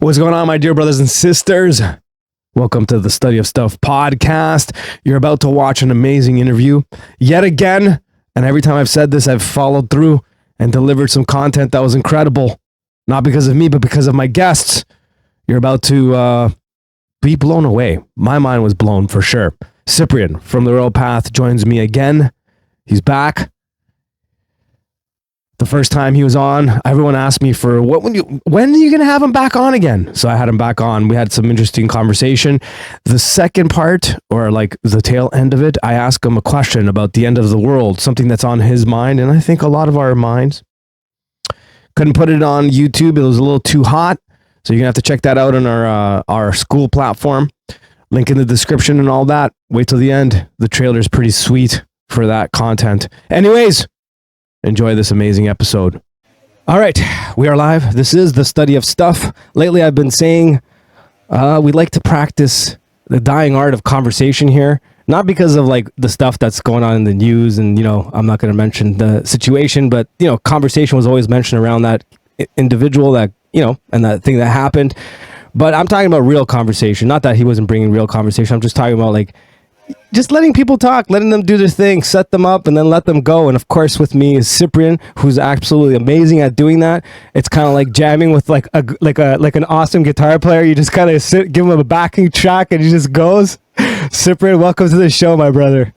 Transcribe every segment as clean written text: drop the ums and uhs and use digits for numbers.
What's going on, my dear brothers and sisters? Welcome to the Study of Stuff podcast. You're about to watch an amazing interview yet again. And every time I've said this, I've followed through and delivered some content that was incredible. Not because of me, but because of my guests. You're about to be blown away. My mind was blown for sure. Cyprian from The Royal Path joins me again. He's back. The first time he was on, everyone asked me for when are you going to have him back on again? So I had him back on. We had some interesting conversation. The second part, or like the tail end of it, I asked him a question about the end of the world, something that's on his mind, and I think a lot of our minds. Couldn't put it on YouTube. It was a little too hot. So you're going to have to check that out on our school platform. Link in the description and all that. Wait till the end. The trailer's pretty sweet for that content. Anyways, enjoy this amazing episode. All right, we are live. This is the Study of Stuff. Lately, I've been saying we like to practice the dying art of conversation here. Not because of like the stuff that's going on in the news and, you know, I'm not going to mention the situation, but, you know, conversation was always mentioned around that individual that, you know, and that thing that happened. But I'm talking about real conversation. Not that he wasn't bringing real conversation. I'm just talking about like just letting people talk, letting them do their thing, set them up, and then let them go. And of course, with me is Cyprian, who's absolutely amazing at doing that. It's kind of like jamming with like an awesome guitar player. You just kind of give him a backing track, and he just goes. Cyprian, welcome to the show, my brother.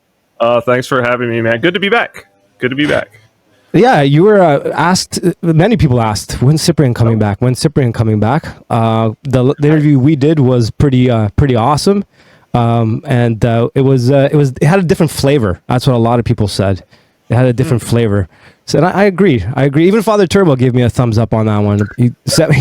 Thanks for having me, man. Good to be back. Yeah, you were asked. Many people asked, "When's Cyprian coming back? When's Cyprian coming back?" The interview we did was pretty awesome. It had a different flavor. That's what a lot of people said. It had a different flavor. So and I agree. Even Father Turbo gave me a thumbs up on that one. He sent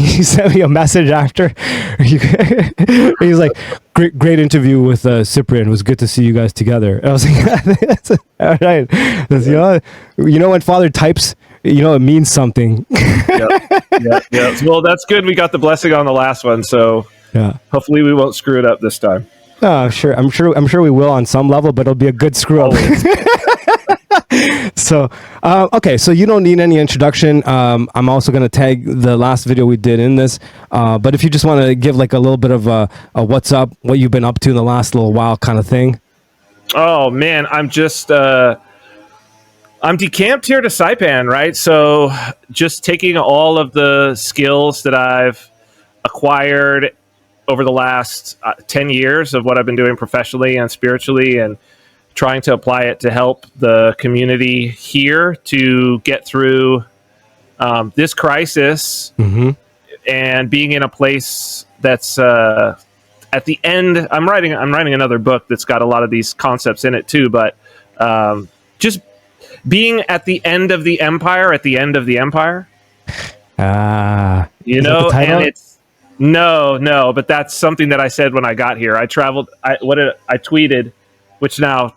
me a message after. He's like, great interview with Cyprian. It was good to see you guys together. And I was like, all right. You know when Father types, you know it means something. Yep. Well, that's good. We got the blessing on the last one, so yeah. Hopefully we won't screw it up this time. Oh, sure. I'm sure we will on some level, but it'll be a good screw up. So, okay. So you don't need any introduction. I'm also going to tag the last video we did in this. But if you just want to give like a little bit of a what's up, what you've been up to in the last little while kind of thing. Oh man, I'm just, I'm decamped here to Saipan, right? So just taking all of the skills that I've acquired over the last 10 years of what I've been doing professionally and spiritually, and trying to apply it to help the community here to get through this crisis, and being in a place that's at the end. I'm writing another book that's got a lot of these concepts in it too, but just being at the end of the empire, you know, and it's no, but that's something that I said when I got here. I traveled. I tweeted, which now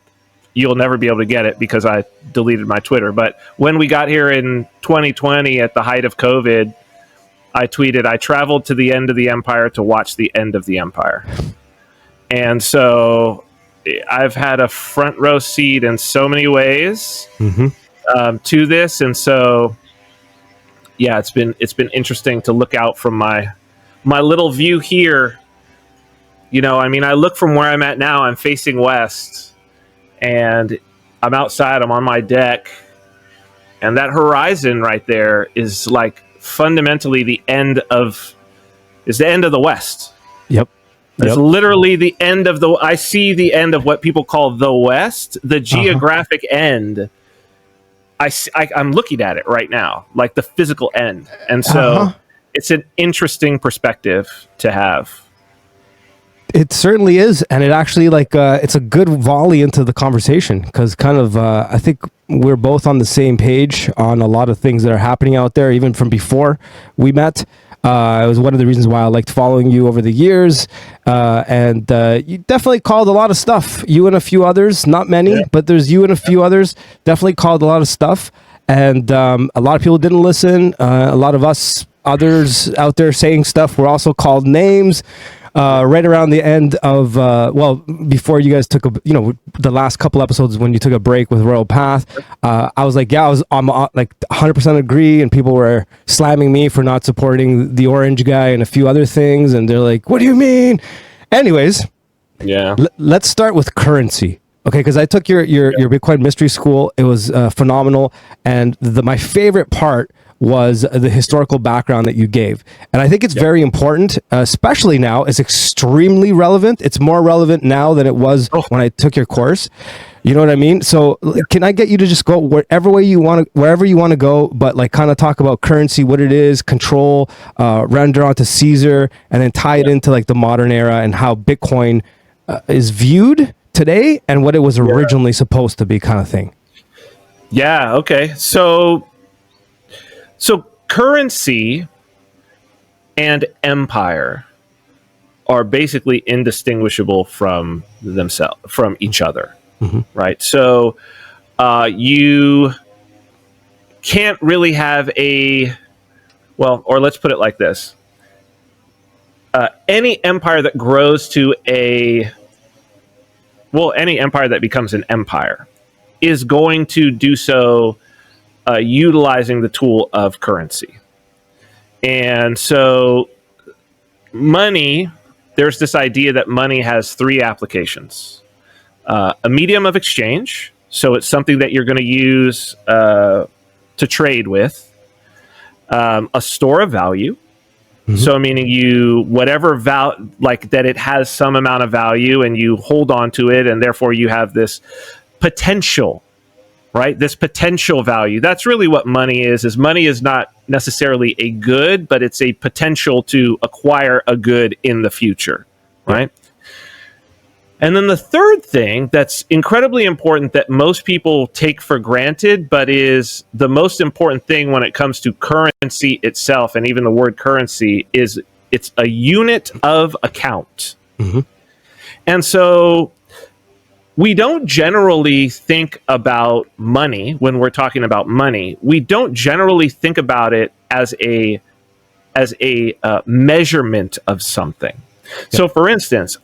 you'll never be able to get it because I deleted my Twitter. But when we got here in 2020 at the height of COVID, I tweeted, I traveled to the end of the empire to watch the end of the empire. And so I've had a front row seat in so many ways to this. And so, yeah, it's been interesting to look out from my little view here. You know, I mean, I look from where I'm at now, I'm facing west, and I'm outside, I'm on my deck, and that horizon right there is like fundamentally the end of the west. Yep. It's literally the end of I see the end of what people call the west, the geographic end. I'm looking at it right now, like the physical end. And so it's an interesting perspective to have. It certainly is, and it actually it's a good volley into the conversation because kind of I think we're both on the same page on a lot of things that are happening out there, even from before we met. It was one of the reasons why I liked following you over the years, and you definitely called a lot of stuff. You and a few others, not many, but there's you and a few others definitely called a lot of stuff, and a lot of people didn't listen. A lot of us others out there saying stuff were also called names. right around the end of before you guys took the last couple episodes when you took a break with Royal Path, I was like, I'm like 100% agree, and people were slamming me for not supporting the orange guy and a few other things, and they're like, what do you mean? Anyways, let's start with currency. Okay, because I took your Bitcoin mystery school. It was phenomenal, and my favorite part was the historical background that you gave. And I think it's very important, especially now. It's extremely relevant. It's more relevant now than it was when I took your course. You know what I mean? So can I get you to just go wherever you want to go, but like kind of talk about currency, what it is, control, render onto Caesar, and then tie it into like the modern era and how Bitcoin is viewed today and what it was originally supposed to be, kind of thing. Yeah. Okay. So currency and empire are basically indistinguishable from each other, right? So you can't really have or let's put it like this. Any empire that grows to any empire that becomes an empire is going to do so utilizing the tool of currency. And so money, there's this idea that money has three applications. A medium of exchange, so it's something that you're going to use to trade with. A store of value, so meaning that it has some amount of value and you hold on to it, and therefore you have this potential, right? This potential value. That's really what money is money is not necessarily a good, but it's a potential to acquire a good in the future, right? And then the third thing that's incredibly important that most people take for granted, but is the most important thing when it comes to currency itself, and even the word currency, is it's a unit of account. And so we don't generally think about money when we're talking about money. We don't generally think about it as a measurement of something. So, for instance,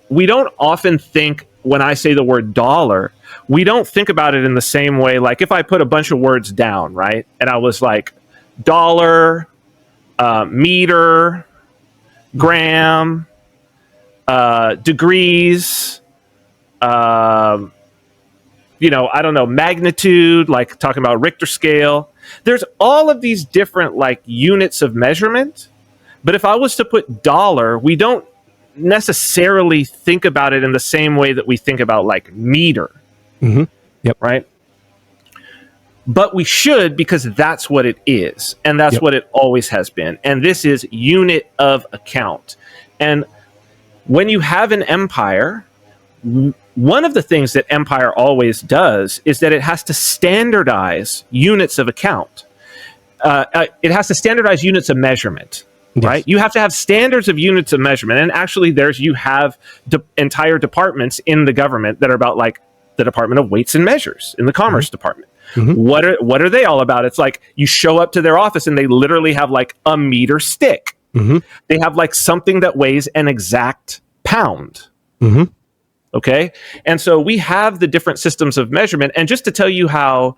we don't often think, when I say the word dollar, we don't think about it in the same way. Like if I put a bunch of words down, right, and I was like dollar, meter, gram, degrees, I don't know, magnitude, like talking about Richter scale. There's all of these different like units of measurement. But if I was to put dollar, we don't necessarily think about it in the same way that we think about like meter. Right? But we should, because that's what it is. And that's what it always has been. And this is unit of account. And when you have an empire, one of the things that empire always does is that it has to standardize units of account. It has to standardize units of measurement. Right? You have to have standards of units of measurement. And actually you have entire departments in the government that are about like the Department of Weights and Measures in the Commerce Department. What are they all about? It's like you show up to their office and they literally have like a meter stick. They have like something that weighs an exact pound. Okay? And so we have the different systems of measurement. And just to tell you how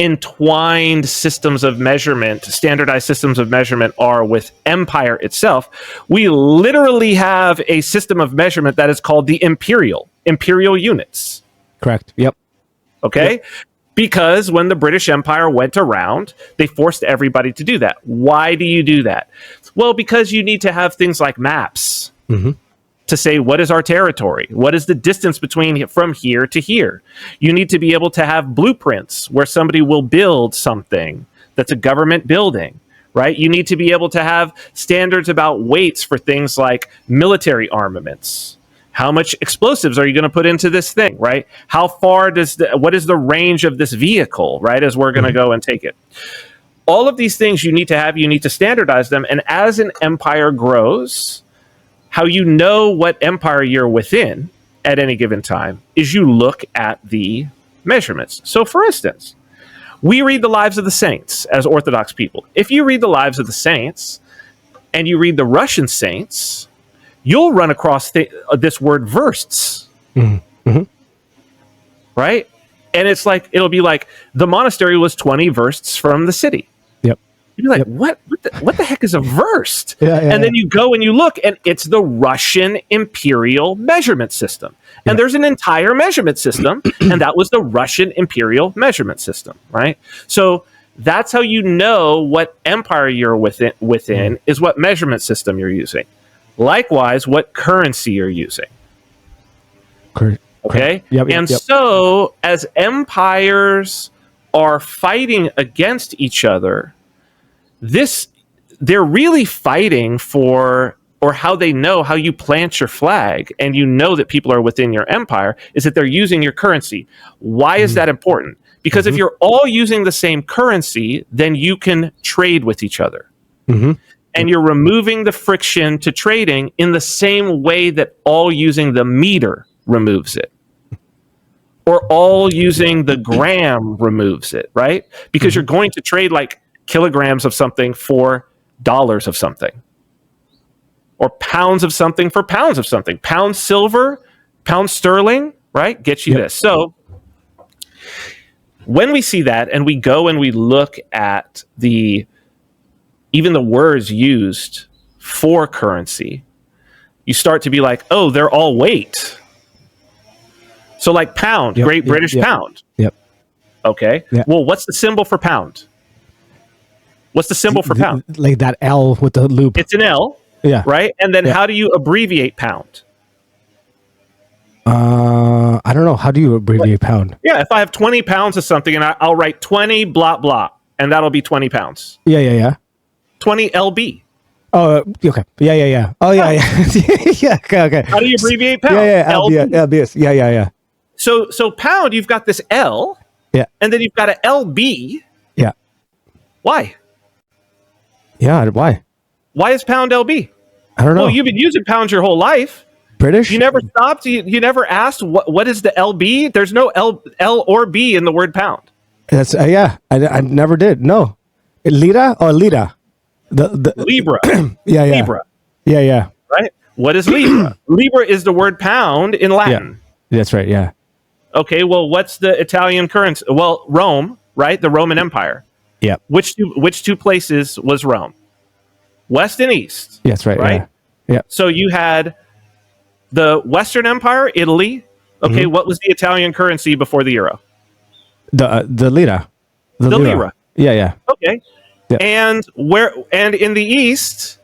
entwined systems of measurement, standardized systems of measurement are with empire itself, we literally have a system of measurement that is called the imperial units. Correct. Yep. Okay? Because when the British Empire went around, they forced everybody to do that. Why do you do that? Well, because you need to have things like maps. To say, what is our territory? What is the distance from here to here? You need to be able to have blueprints where somebody will build something that's a government building, right? You need to be able to have standards about weights for things like military armaments. How much explosives are you going to put into this thing, right? How far what is the range of this vehicle, right? As we're going to go and take it. All of these things you need to standardize them. And as an empire grows, how you know what empire you're within at any given time is you look at the measurements. So, for instance, we read the lives of the saints as Orthodox people. If you read the lives of the saints and you read the Russian saints, you'll run across this word versts, right? And it's like, it'll be like, the monastery was 20 versts from the city. Yep. You'd be like, what the heck is a verst? And then you go and you look, and it's the Russian imperial measurement system. And there's an entire measurement system, and that was the Russian imperial measurement system, right? So that's how you know what empire you're within is what measurement system you're using. Likewise, what currency you're using. Okay? So as empires are fighting against each other, they're really fighting for, or how they know how you plant your flag and you know that people are within your empire, is that they're using your currency. Why is that important? Because if you're all using the same currency, then you can trade with each other. And you're removing the friction to trading in the same way that all using the meter removes it. Or all using the gram removes it, right? Because you're going to trade like kilograms of something for dollars of something. Or pounds of something for pounds of something. Pound silver, pound sterling, right? Get you this. So when we see that and we go and we look at even the words used for currency, you start to be like, oh, they're all weight. So like pound, Great British pound. Okay. Well, what's the symbol for pound? What's the symbol for pound? Like that L with the loop. It's an L. Right? And then how do you abbreviate pound? I don't know. How do you abbreviate pound? Yeah, if I have 20 pounds of something and I'll write 20 blah blah, and that'll be 20 pounds. 20 lb. Oh, okay. Oh, yeah. Okay. How do you abbreviate pound? LBS. Yeah. So pound, you've got this L. And then you've got an LB. Why? Why? Why is pound LB? I don't know. Well, you've been using pounds your whole life. British? You never stopped. You never asked what is the LB? There's no L or B in the word pound. That's I never did. No. Lira or lira? The Libra. Libra. Yeah. Right? What is Libra? Libra is the word pound in Latin. Yeah. That's right, yeah. Okay, well, what's the Italian currency? Well, Rome, right? The Roman Empire. Yeah. Which two places was Rome? West and East. Yeah, that's right. Right? Yeah. So you had the Western Empire, Italy. Okay, what was the Italian currency before the euro? The lira. The lira. Yeah. Okay. Yeah. And in the East,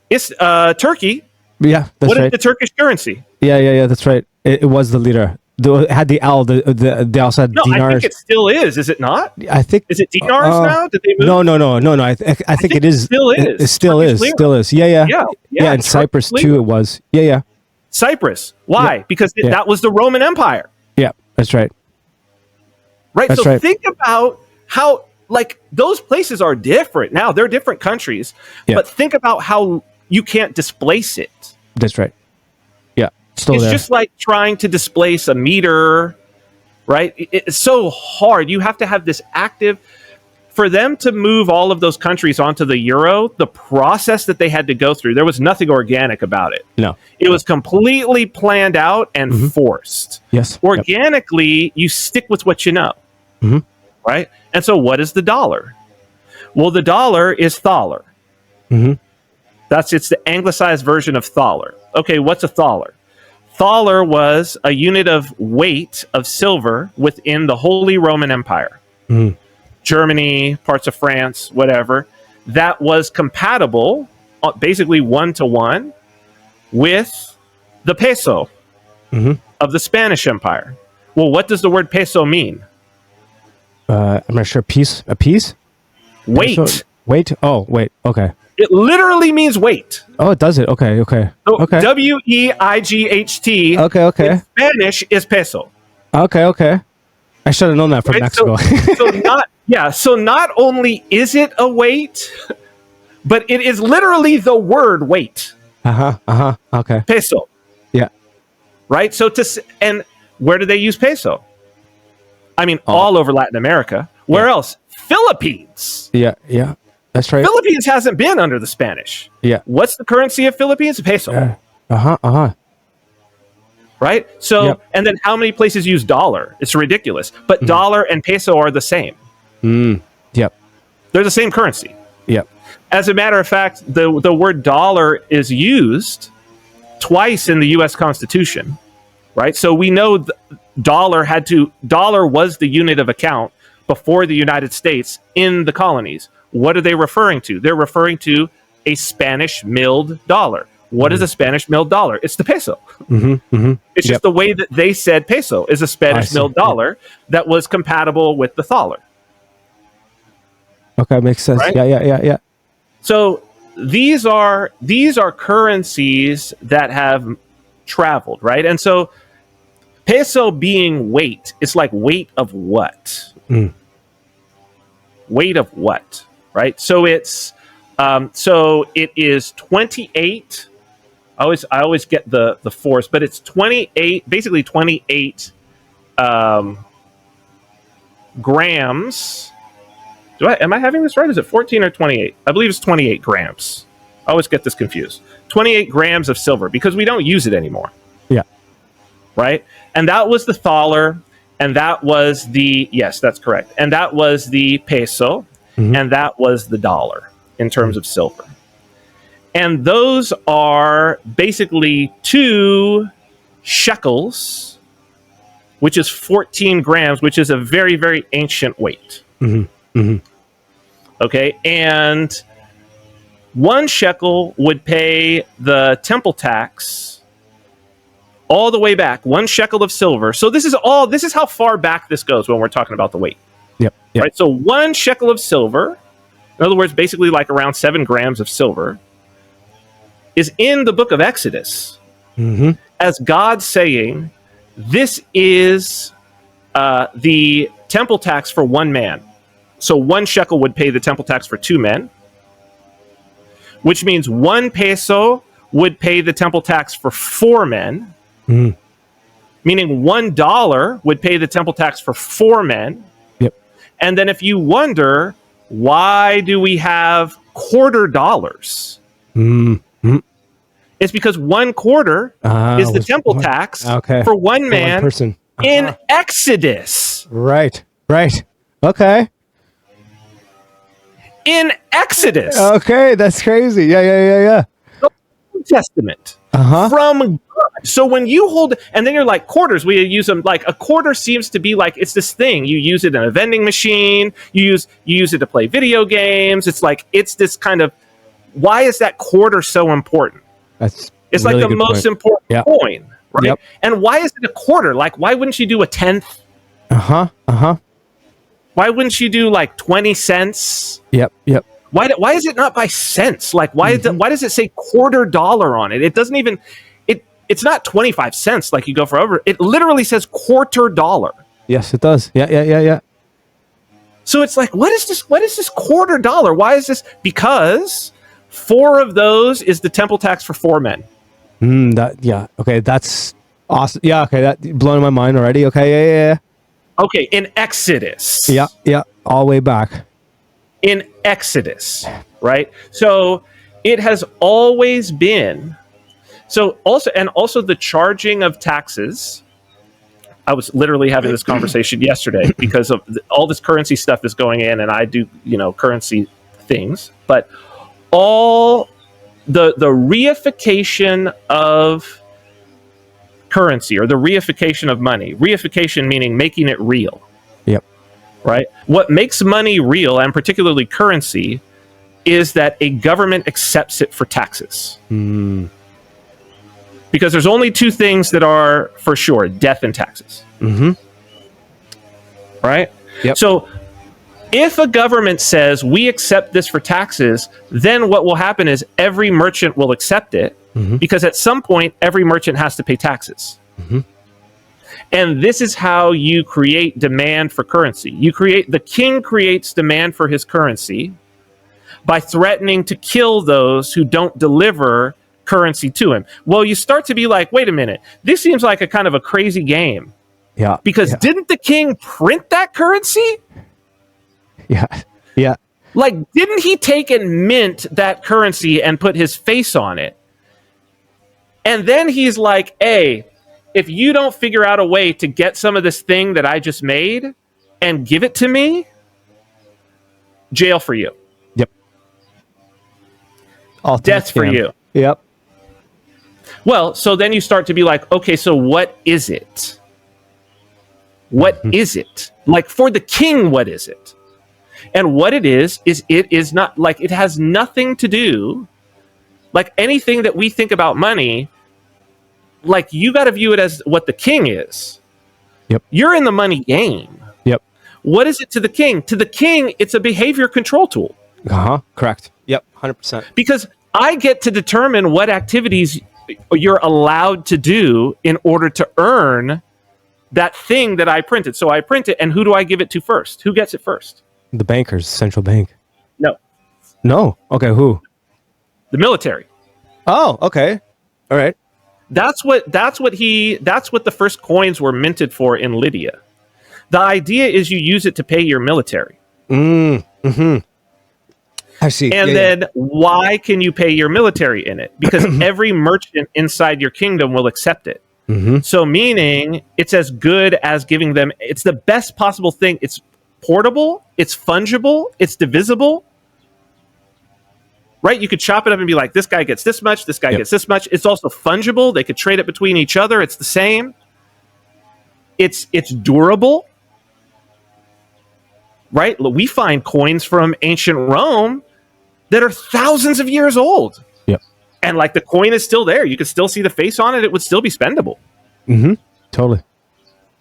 it's Turkey. Yeah, that's what right. is the Turkish currency? Yeah, that's right. It was the lira. It had the L. They also had dinars. I think it still is it not? I think. Is it dinars now? Did they move? No. I think it is. Still is. It still is. Yeah. And Cyprus too. It was. Yeah. Cyprus. Why? Yeah. Because that was the Roman Empire. Yeah, that's right. Right. Think about how those places are different now. They're different countries, but think about how you can't displace it. That's right. Yeah, it's just like trying to displace a meter, right? It's so hard. You have to have this active. For them to move all of those countries onto the euro, the process that they had to go through, there was nothing organic about it. No. It was completely planned out and forced. Yes. Organically, you stick with what you know. Right? And so what is the dollar? Well, the dollar is thaler. It's the anglicized version of thaler. Okay, what's a thaler? Thaler was a unit of weight of silver within the Holy Roman Empire. Germany, parts of France, whatever, that was compatible, basically 1-to-1, with the peso of the Spanish Empire. Well, what does the word peso mean? I'm not sure. A piece? Weight. Peso? Weight? Oh, wait. Okay. It literally means weight. Oh, it does it? Okay. So WEIGHT. Okay. In Spanish is peso. Okay. I should have known that from Mexico. So not only is it a weight, but it is literally the word weight. Okay. Peso. Yeah. Right? And where do they use peso? I mean, all over Latin America. Where else? Philippines. Yeah. That's right. Philippines hasn't been under the Spanish. Yeah. What's the currency of Philippines? Peso. Right? So, and then how many places use dollar? It's ridiculous. But dollar and peso are the same. Yep. They're the same currency. Yep. As a matter of fact, the word dollar is used twice in the U.S. Constitution, right? So we know dollar was the unit of account before the United States in the colonies. What are they referring to? They're referring to a Spanish milled dollar. What is a Spanish milled dollar? It's the peso. It's just the way that they said peso is a Spanish milled dollar that was compatible with the thaler. Okay, makes sense. Right? Yeah. So these are currencies that have traveled, right? And so peso being weight, it's like weight of what? Weight of what, right? So it's it is 28. I always get the force, but it's 28, basically 28 grams. Am I having this right? Is it 14 or 28? I believe it's 28 grams. I always get this confused. 28 grams of silver because we don't use it anymore. Yeah. Right? And that was the thaler, and that was yes, that's correct. And that was the peso, and that was the dollar in terms of silver. And those are basically 2 shekels, which is 14 grams, which is a very, very ancient weight. Okay, and 1 shekel would pay the temple tax all the way back. 1 shekel of silver. So this is how far back this goes when we're talking about the weight. Yep. Right. So 1 shekel of silver, in other words, basically like around 7 grams of silver, is in the book of Exodus as God saying, this is the temple tax for 1 man. So 1 shekel would pay the temple tax for 2 men, which means 1 peso would pay the temple tax for 4 men, meaning $1 would pay the temple tax for 4 men. Yep. And then if you wonder, why do we have quarter dollars? It's because 1 quarter is the temple tax for 1 man person. In Exodus. Right. Okay. In Exodus. Okay, that's crazy. Yeah. The Old Testament. From God. So when you hold, and then you're like, quarters, we use them, like a quarter seems to be like, it's this thing. You use it in a vending machine. You use it to play video games. It's like, it's this kind of, why is that quarter so important? It's really like the most important coin, right? Yep. And why is it a quarter? Like, why wouldn't you do a tenth? Why wouldn't you do like 20 cents? Yep. Why is it not by cents? Like, why does it say quarter dollar on it? It doesn't even, it's not 25 cents like you go for over. It literally says quarter dollar. Yes, it does. Yeah. So it's like, what is this quarter dollar? Why is this? Because 4 of those is the temple tax for 4 men. Okay, that's awesome. Yeah, okay, that blowing my mind already. Okay, yeah. Okay, in Exodus. Yeah, all the way back. In Exodus, right? So it has always been. So also the charging of taxes. I was literally having this conversation yesterday because of all this currency stuff is going in, and I do, currency things, but all the reification of currency, or the reification of money. Reification meaning making it real. Yep. Right? What makes money real, and particularly currency, is that a government accepts it for taxes. Because there's only 2 things that are for sure: death and taxes. Right? Yep. So if a government says we accept this for taxes, then what will happen is every merchant will accept it, because at some point every merchant has to pay taxes. And this is how you create demand for currency. The king creates demand for his currency by threatening to kill those who don't deliver currency to him. Well, you start to be like, wait a minute, this seems like a kind of a crazy game. Yeah. Because didn't the king print that currency? Yeah. Like, didn't he take and mint that currency and put his face on it? And then he's like, hey, if you don't figure out a way to get some of this thing that I just made and give it to me, jail for you. Yep. Death for you. Yep. Well, so then you start to be like, okay, so what is it? What is it? Like, for the king, what is it? And what it is it is not, like, it has nothing to do, like anything that we think about money, like, you got to view it as what the king is. Yep. You're in the money game. Yep. What is it to the king? To the king, it's a behavior control tool. Correct. Yep. 100%. Because I get to determine what activities you're allowed to do in order to earn that thing that I printed. So I print it, and who do I give it to first? Who gets it first? The bankers, central bank. No. Okay, who? The military. Oh, okay. All right. That's what the first coins were minted for in Lydia. The idea is you use it to pay your military. Mm-hmm. I see. And then why can you pay your military in it? Because every merchant inside your kingdom will accept it. Mm-hmm. So meaning it's as good as giving them, it's the best possible thing. It's portable, it's fungible, it's divisible. Right? You could chop it up and be like, this guy gets this much, this guy gets this much. It's also fungible. They could trade it between each other. It's the same. It's durable. Right? We find coins from ancient Rome that are thousands of years old. Yep. And like the coin is still there. You could still see the face on it. It would still be spendable. Mm-hmm. Totally.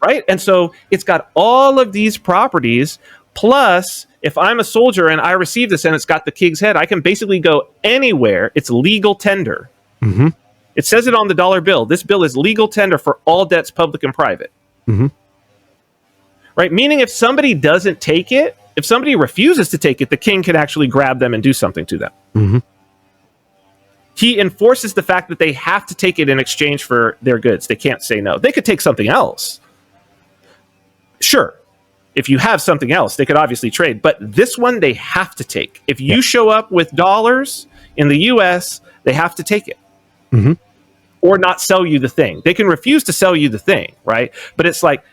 Right? And so it's got all of these properties. Plus, if I'm a soldier and I receive this and it's got the king's head, I can basically go anywhere. It's legal tender. Mm-hmm. It says it on the dollar bill. This bill is legal tender for all debts, public and private. Mm-hmm. Right? Meaning if somebody doesn't take it, if somebody refuses to take it, the king can actually grab them and do something to them. Mm-hmm. He enforces the fact that they have to take it in exchange for their goods. They can't say no. They could take something else. Sure. If you have something else, they could obviously trade. But this one, they have to take. If you show up with dollars in the U.S., they have to take it. Mm-hmm. Or not sell you the thing. They can refuse to sell you the thing, right? But it's like,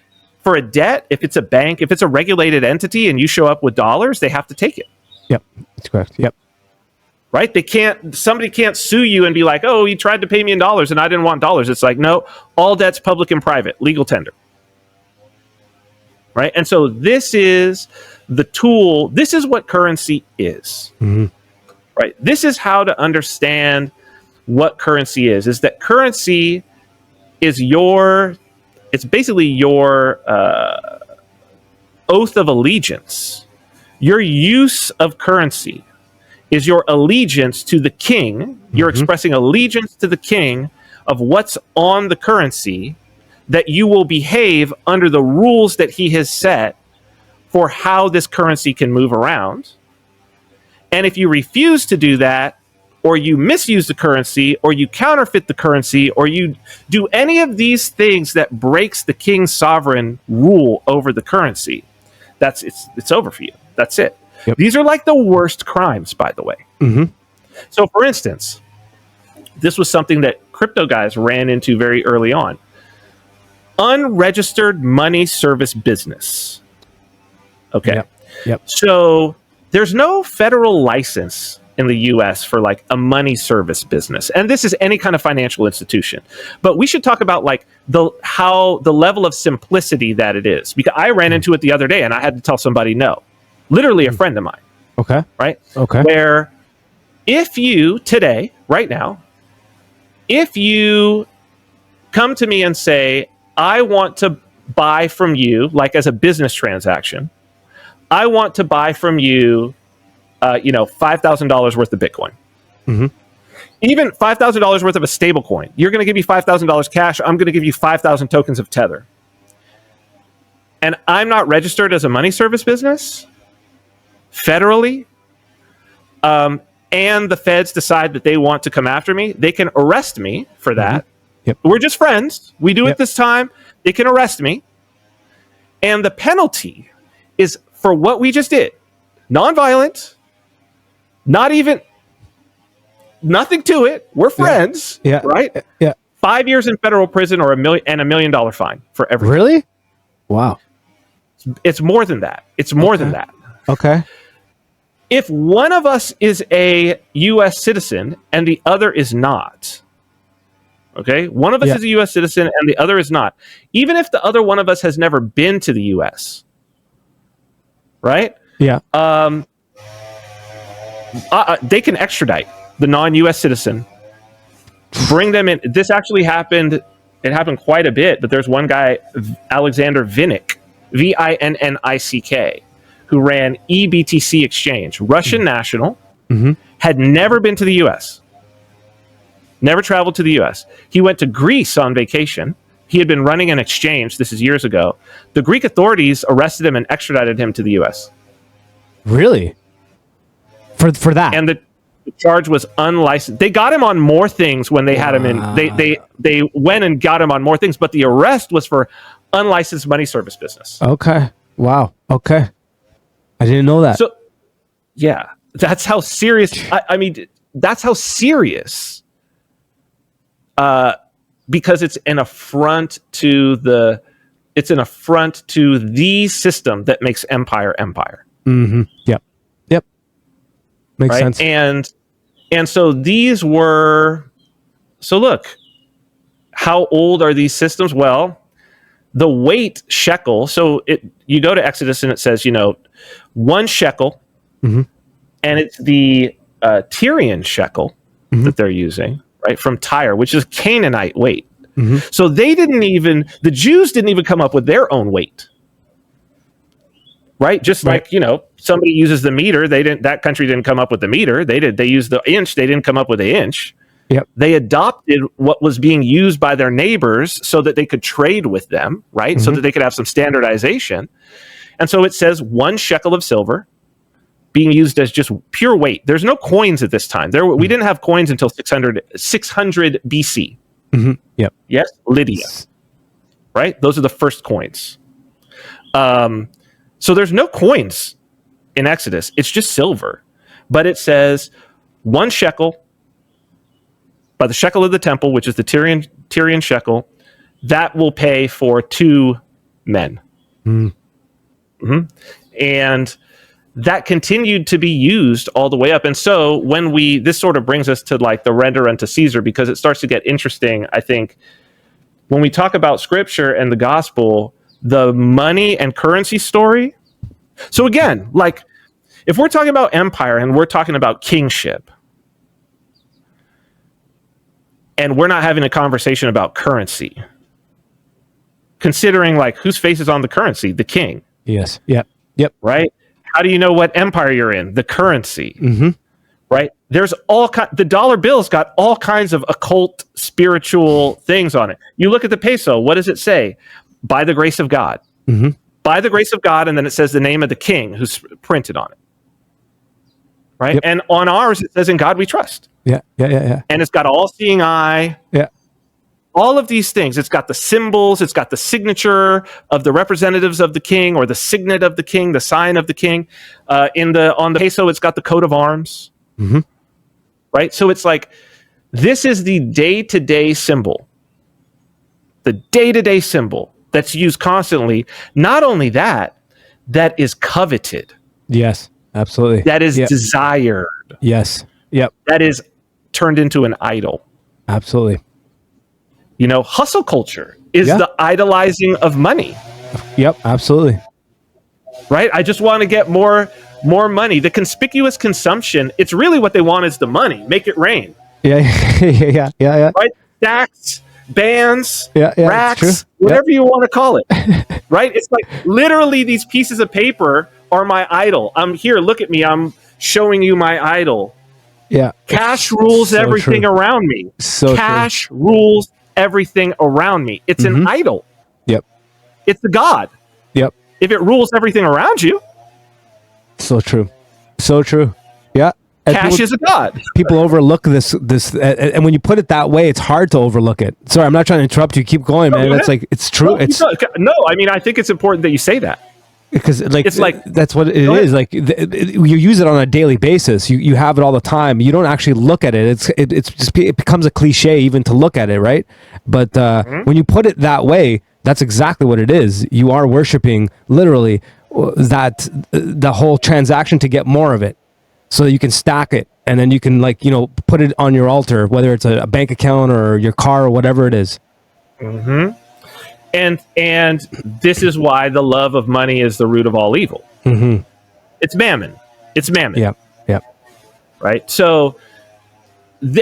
for a debt, if it's a bank, if it's a regulated entity and you show up with dollars, they have to take it. Yep, that's correct. Yep. Right? Somebody can't sue you and be like, oh, you tried to pay me in dollars and I didn't want dollars. It's like, no, all debts, public and private, legal tender. Right? And so this is the tool. This is what currency is. Mm-hmm. Right? This is how to understand what currency is that currency is it's basically your oath of allegiance. Your use of currency is your allegiance to the king. You're expressing allegiance to the king of what's on the currency, that you will behave under the rules that he has set for how this currency can move around. And if you refuse to do that, or you misuse the currency, or you counterfeit the currency, or you do any of these things that breaks the king's sovereign rule over the currency, it's over for you. That's it. Yep. These are like the worst crimes, by the way. Mm-hmm. So, for instance, this was something that crypto guys ran into very early on. Unregistered money service business. Okay. Yep. So there's no federal license in the US for like a money service business. And this is any kind of financial institution. But we should talk about like the level of simplicity that it is. Because I ran into it the other day and I had to tell somebody no. Literally a friend of mine. Okay. Right? Okay. Where if you today, right now, if you come to me and say, I want to buy from you, like as a business transaction, I want to buy from you, $5,000 worth of Bitcoin. Mm-hmm. Even $5,000 worth of a stable coin. You're going to give me $5,000 cash. I'm going to give you 5,000 tokens of Tether. And I'm not registered as a money service business federally. And the feds decide that they want to come after me. They can arrest me for that. Mm-hmm. Yep. We're just friends. We do it this time. They can arrest me. And the penalty is for what we just did. Nonviolent. Not even, nothing to it. We're friends, right? Yeah. 5 years in federal prison or $1 million fine for everything. Really? Wow. It's more than that. It's more than that. Okay. If one of us is a U.S. citizen and the other is not, okay? One of us is a U.S. citizen and the other is not. Even if the other one of us has never been to the U.S., right? Yeah. They can extradite the non-U.S. citizen, bring them in. This actually happened. It happened quite a bit, but there's one guy, Alexander Vinnick, Vinnick, who ran EBTC Exchange, Russian national, had never been to the U.S., never traveled to the U.S. He went to Greece on vacation. He had been running an exchange. This is years ago. The Greek authorities arrested him and extradited him to the U.S. Really? For that? And the charge was unlicensed. They got him on more things when they had him in. They went and got him on more things, but the arrest was for unlicensed money service business. Okay. Wow. Okay. I didn't know that. So, yeah, that's how serious. I mean, that's how serious. Because it's an affront to the system that makes empire. Mm-hmm. Yep. Makes sense. And so these were. So look, how old are these systems? Well, the weight shekel. So you go to Exodus and it says, 1 shekel, and it's the Tyrian shekel that they're using, right, from Tyre, which is Canaanite weight. So the Jews didn't even come up with their own weight, right? Just like somebody uses the meter, that country didn't come up with the meter. They used the inch. They didn't come up with the inch. Yep. They adopted what was being used by their neighbors so that they could trade with them, right? So that they could have some standardization. And so it says 1 shekel of silver being used as just pure weight. There's no coins at this time. We didn't have coins until 600 BC. Yep. Yes, Lydia. Right? Those are the first coins. So there's no coins in Exodus. It's just silver. But it says 1 shekel by the shekel of the temple, which is the Tyrian shekel, that will pay for 2 men. And that continued to be used all the way up. And so this sort of brings us to like the render unto Caesar, because it starts to get interesting, I think, when we talk about scripture and the gospel, the money and currency story. So again, like if we're talking about empire and we're talking about kingship, and we're not having a conversation about currency, considering like whose face is on the currency, the king. Yes. Yep. Right? How do you know what empire you're in? The currency. Right? There's the dollar bill's got all kinds of occult spiritual things on it. You look at the peso, what does it say? By the grace of God. By the grace of God, and then it says the name of the king who's printed on it. Right? Yep. And on ours it says in God we trust. Yeah. And it's got all-seeing eye. Yeah. All of these things. It's got the symbols. It's got the signature of the representatives of the king, or the signet of the king, the sign of the king. On the peso, it's got the coat of arms. Right? So it's like, this is the day-to-day symbol. The day-to-day symbol that's used constantly. Not only that is coveted. Yes, absolutely. That is desired. Yes. Yep. That is turned into an idol. Absolutely. Hustle culture is the idolizing of money. Yep, absolutely. Right? I just want to get more money. The conspicuous consumption, it's really what they want is the money. Make it rain. Yeah. Right? Stacks, bands, racks, racks, whatever you want to call it. Right? It's like literally these pieces of paper are my idol. I'm here, look at me. I'm showing you my idol. Yeah. Cash rules everything around me. Cash rules everything around me. It's an idol. Yep. It's the God. Yep. If it rules everything around you. So true. Yeah. And cash is a god. People overlook this, and when you put it that way, it's hard to overlook it. Sorry, I'm not trying to interrupt you. Keep going, man. It's like, it's true. No, I mean, I think it's important that you say that. Because it's like that's what it is. Like you use it on a daily basis. You have it all the time. You don't actually look at it. It becomes a cliche even to look at it, right? But when you put it that way, that's exactly what it is. You are worshiping literally that the whole transaction to get more of it, so that you can stack it, and then you can put it on your altar, whether it's a bank account or your car or whatever it is. Mm-hmm. And this is why the love of money is the root of all evil. Mm-hmm. It's mammon. Yeah. Right. So,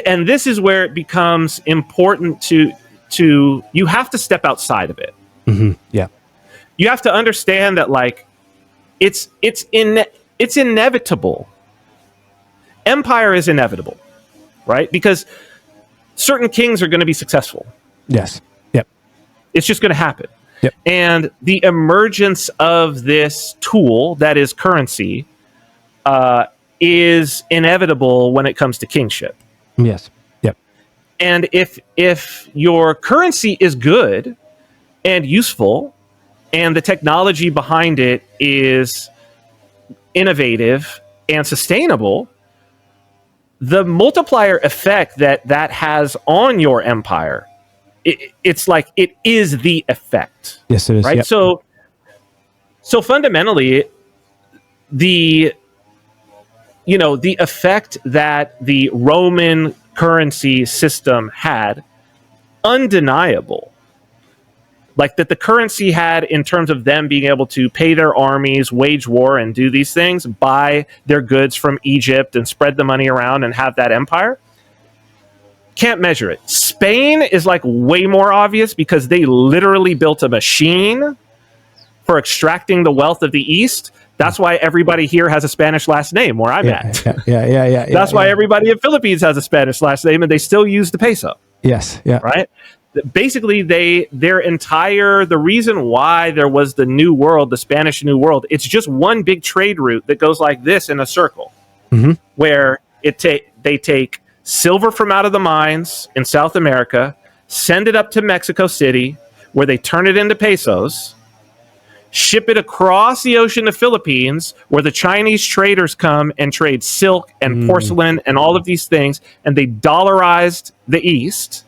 and this is where it becomes important to you have to step outside of it. Mm-hmm. Yeah. You have to understand that it's inevitable. Empire is inevitable, right? Because certain kings are going to be successful. Yes. It's just going to happen. Yep. And the emergence of this tool that is currency is inevitable when it comes to kingship. Yes. Yep. And if your currency is good and useful, and the technology behind it is innovative and sustainable, the multiplier effect that has on your empire, it's like it is the effect. Yes, it is. Right. Yep. So fundamentally, the effect that the Roman currency system had, undeniable. Like that the currency had in terms of them being able to pay their armies, wage war, and do these things, buy their goods from Egypt and spread the money around and have that empire. Can't measure it. Spain is way more obvious because they literally built a machine for extracting the wealth of the East. That's why everybody here has a Spanish last name where I'm at. Yeah. That's why everybody in Philippines has a Spanish last name and they still use the peso. Yes. Yeah. Right? Basically, the reason why there was the New World, the Spanish New World, it's just one big trade route that goes like this in a circle, where they take silver from out of the mines in South America, send it up to Mexico City, where they turn it into pesos, ship it across the ocean to Philippines, where the Chinese traders come and trade silk and porcelain and all of these things, and they dollarized the East.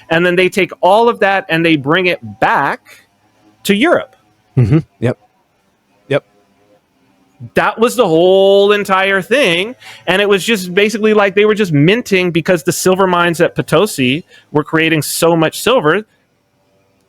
And then they take all of that and they bring it back to Europe. Mm-hmm. Yep. That was the whole entire thing. And it was just basically like they were just minting because the silver mines at Potosi were creating so much silver.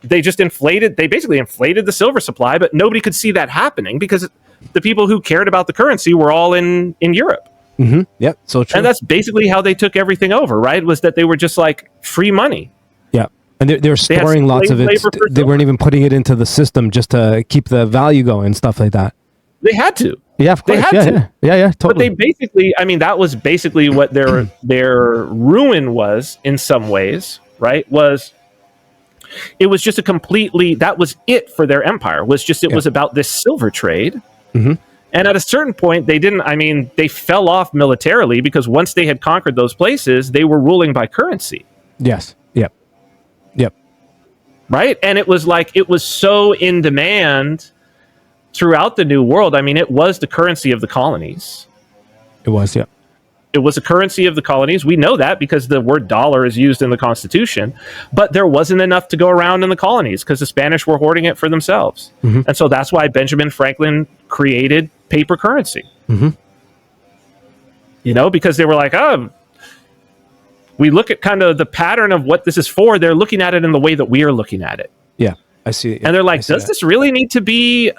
They basically inflated the silver supply, but nobody could see that happening because the people who cared about the currency were all in Europe. Mm-hmm. Yep. So true. And that's basically how they took everything over, right? Was that they were just free money. Yeah. And they were storing lots of it. They weren't even putting it into the system just to keep the value going and stuff like that. They had to. Yeah, of course. They had to. Yeah, totally. But they basically, that was basically what their ruin was in some ways, right? It was just that was it for their empire. It was about this silver trade. Mm-hmm. And at a certain point, they fell off militarily because once they had conquered those places, they were ruling by currency. Yes. Yep. Right? And it was so in demand throughout the New World. It was the currency of the colonies. It was, yeah. It was a currency of the colonies. We know that because the word dollar is used in the Constitution. But there wasn't enough to go around in the colonies because the Spanish were hoarding it for themselves. Mm-hmm. And so that's why Benjamin Franklin created paper currency. Mm-hmm. Because they were we look at kind of the pattern of what this is for. They're looking at it in the way that we are looking at it. Yeah, I see. And they're does this really need to be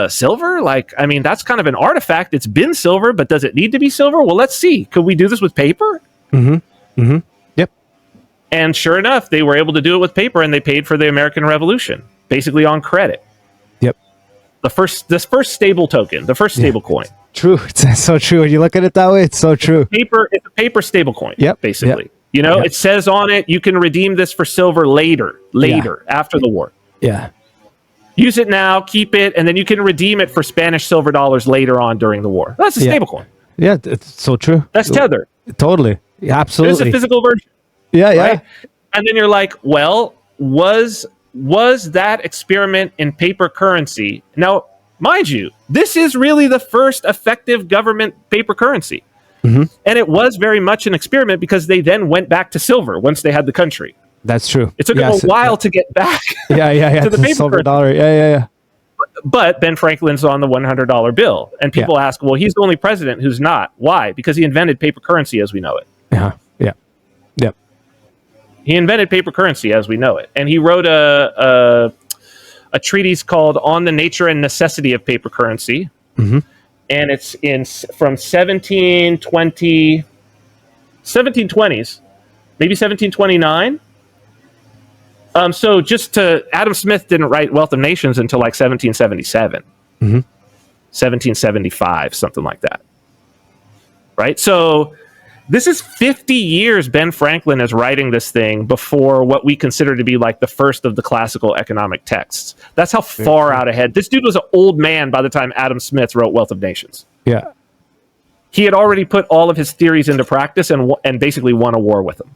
silver? That's kind of an artifact. It's been silver, but does it need to be silver? Well, let's see. Could we do this with paper? Mm-hmm. Mm-hmm. Yep. And sure enough, they were able to do it with paper, and they paid for the American Revolution, basically on credit. Yep. This first stable token, the first stable coin. True. It's so true. When you look at it that way, it's so true. It's a paper stable coin, basically. Yep. It says on it, you can redeem this for silver later, after the war. Yeah. Use it now, keep it, and then you can redeem it for Spanish silver dollars later on during the war. That's a stable coin. Yeah, it's so true. That's Tether. Totally. Yeah, absolutely. It's a physical version. Yeah, yeah. Right? And then you're like, well, was that experiment in paper currency? Now, mind you, this is really the first effective government paper currency. And it was very much an experiment because they then went back to silver once they had the country. That's true. It took them a while to get back to the paper silver dollar. Yeah. But Ben Franklin's on the $100 bill. And people ask, well, he's the only president who's not. Why? Because he invented paper currency as we know it. Yep. He invented paper currency as we know it. And he wrote a treatise called On the Nature and Necessity of Paper Currency. And it's from 1720s, maybe 1729. So Adam Smith didn't write Wealth of Nations until like 1777, 1775, something like that. Right? So this is 50 years Ben Franklin is writing this thing before what we consider to be like the first of the classical economic texts. That's how far out ahead. This dude was an old man by the time Adam Smith wrote Wealth of Nations. Yeah. He had already put all of his theories into practice and basically won a war with them.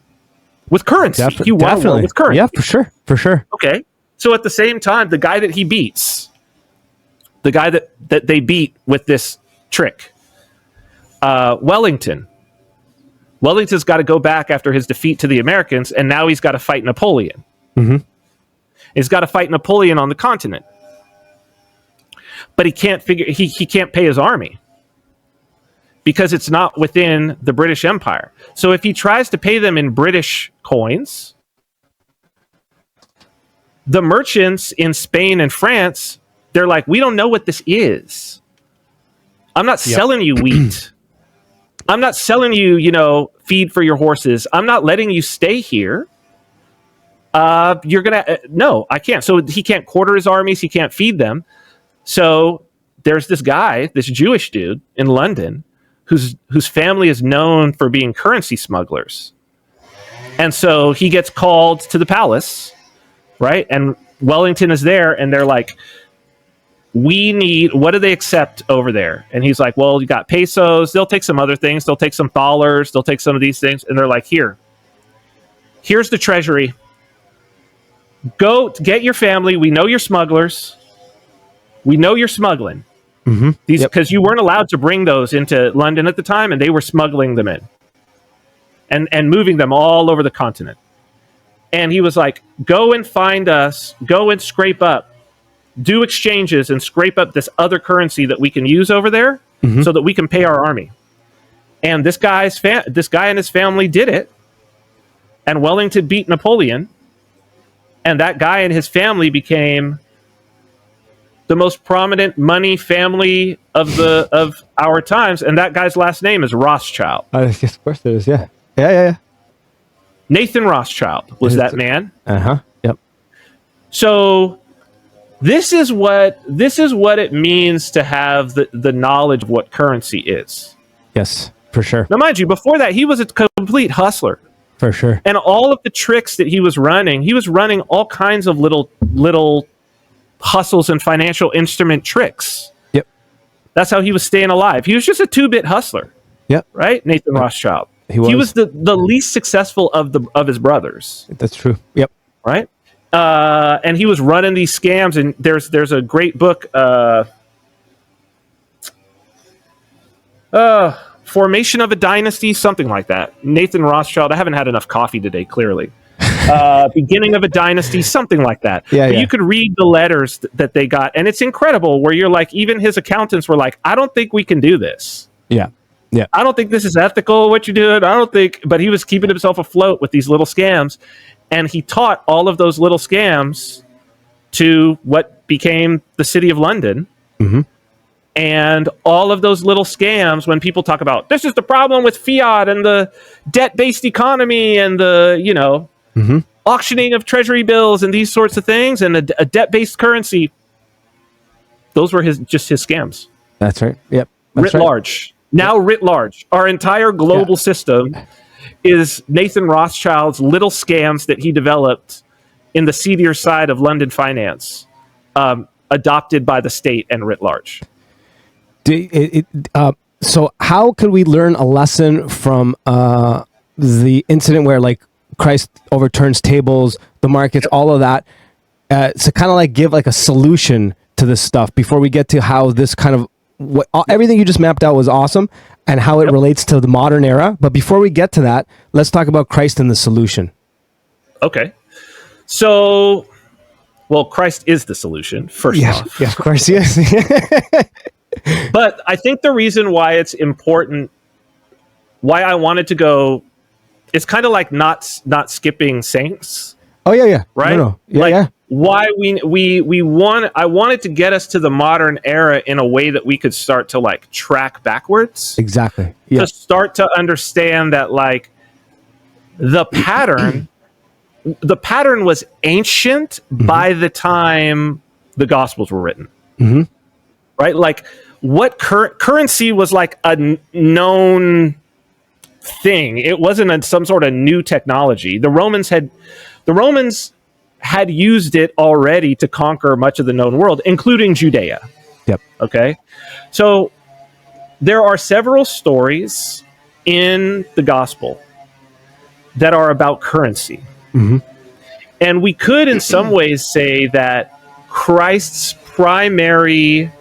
With currency. He won a war with currency. Yeah, for sure. Okay. So at the same time, the guy that he beats, the guy that they beat with this trick, Wellington's got to go back after his defeat to the Americans, and now he's got to fight Napoleon. He's got to fight Napoleon on the continent. But he can't he can't pay his army because it's not within the British Empire. So if he tries to pay them in British coins, the merchants in Spain and France, they're like, we don't know what this is. I'm not selling you wheat. I'm not selling you, feed for your horses. I'm not letting you stay here. You're going to... no, I can't. So he can't quarter his armies. He can't feed them. So there's this guy, this Jewish dude in London, whose family is known for being currency smugglers. And so he gets called to the palace, right? And Wellington is there, and they're like, what do they accept over there? And he's like, well, you got pesos. They'll take some other things. They'll take some dollars. They'll take some of these things. And they're like, here's the treasury. Go get your family. We know you're smugglers. We know you're smuggling. Because you weren't allowed to bring those into London at the time, and they were smuggling them in and moving them all over the continent. And he was like, go and find us, go and scrape up, do exchanges and scrape up this other currency that we can use over there so that we can pay our army. And this guy and his family did it. And Wellington beat Napoleon. And that guy and his family became the most prominent money family of our times, and that guy's last name is Rothschild. Yes, of course it is. Yeah. Nathan Rothschild was that man. Yep. So this is what it means to have the knowledge of what currency is. Yes, for sure. Now, mind you, before that, he was a complete hustler. For sure. And all of the tricks that he was running all kinds of little hustles and financial instrument tricks. Yep. That's how he was staying alive. He was just a 2-bit hustler. Yep. Right? Nathan Rothschild. He was the least successful of his brothers. That's true. Yep. Right? And he was running these scams, and there's a great book, Formation of a Dynasty, something like that. Nathan Rothschild. I haven't had enough coffee today, clearly. Beginning of a Dynasty, something like that. But you could read the letters that they got, and it's incredible where you're like, even his accountants were like, I don't think we can do this. Yeah. I don't think this is ethical, what you're doing. But he was keeping himself afloat with these little scams, and he taught all of those little scams to what became the City of London. And all of those little scams, when people talk about, this is the problem with fiat and the debt-based economy and the, auctioning of treasury bills and these sorts of things and a debt-based currency, those were just his scams. That's right. Yep. Writ large. Now writ large. Our entire global system is Nathan Rothschild's little scams that he developed in the seedier side of London finance, adopted by the state and writ large. So how could we learn a lesson from the incident where like Christ overturns tables, the markets, all of that, to kind of like give like a solution to this stuff before we get to how this kind of everything you just mapped out was awesome and how it relates to the modern era. But before we get to that, let's talk about Christ and the solution. Okay. So, well, Christ is the solution, first off. Yeah, of course he is. But I think the reason why it's important, why I wanted to go, it's kind of like not skipping saints. Oh yeah. Right? No. Yeah, like, yeah. Why I wanted to get us to the modern era in a way that we could start to like track backwards. Exactly. Yeah. To start to understand that like the pattern was ancient by the time the Gospels were written. Mm-hmm. Right? Like what currency was like a known thing. It wasn't some sort of new technology. The Romans had used it already to conquer much of the known world, including Judea. Yep. Okay. So there are several stories in the gospel that are about currency. Mm-hmm. And we could in some ways say that Christ's primary,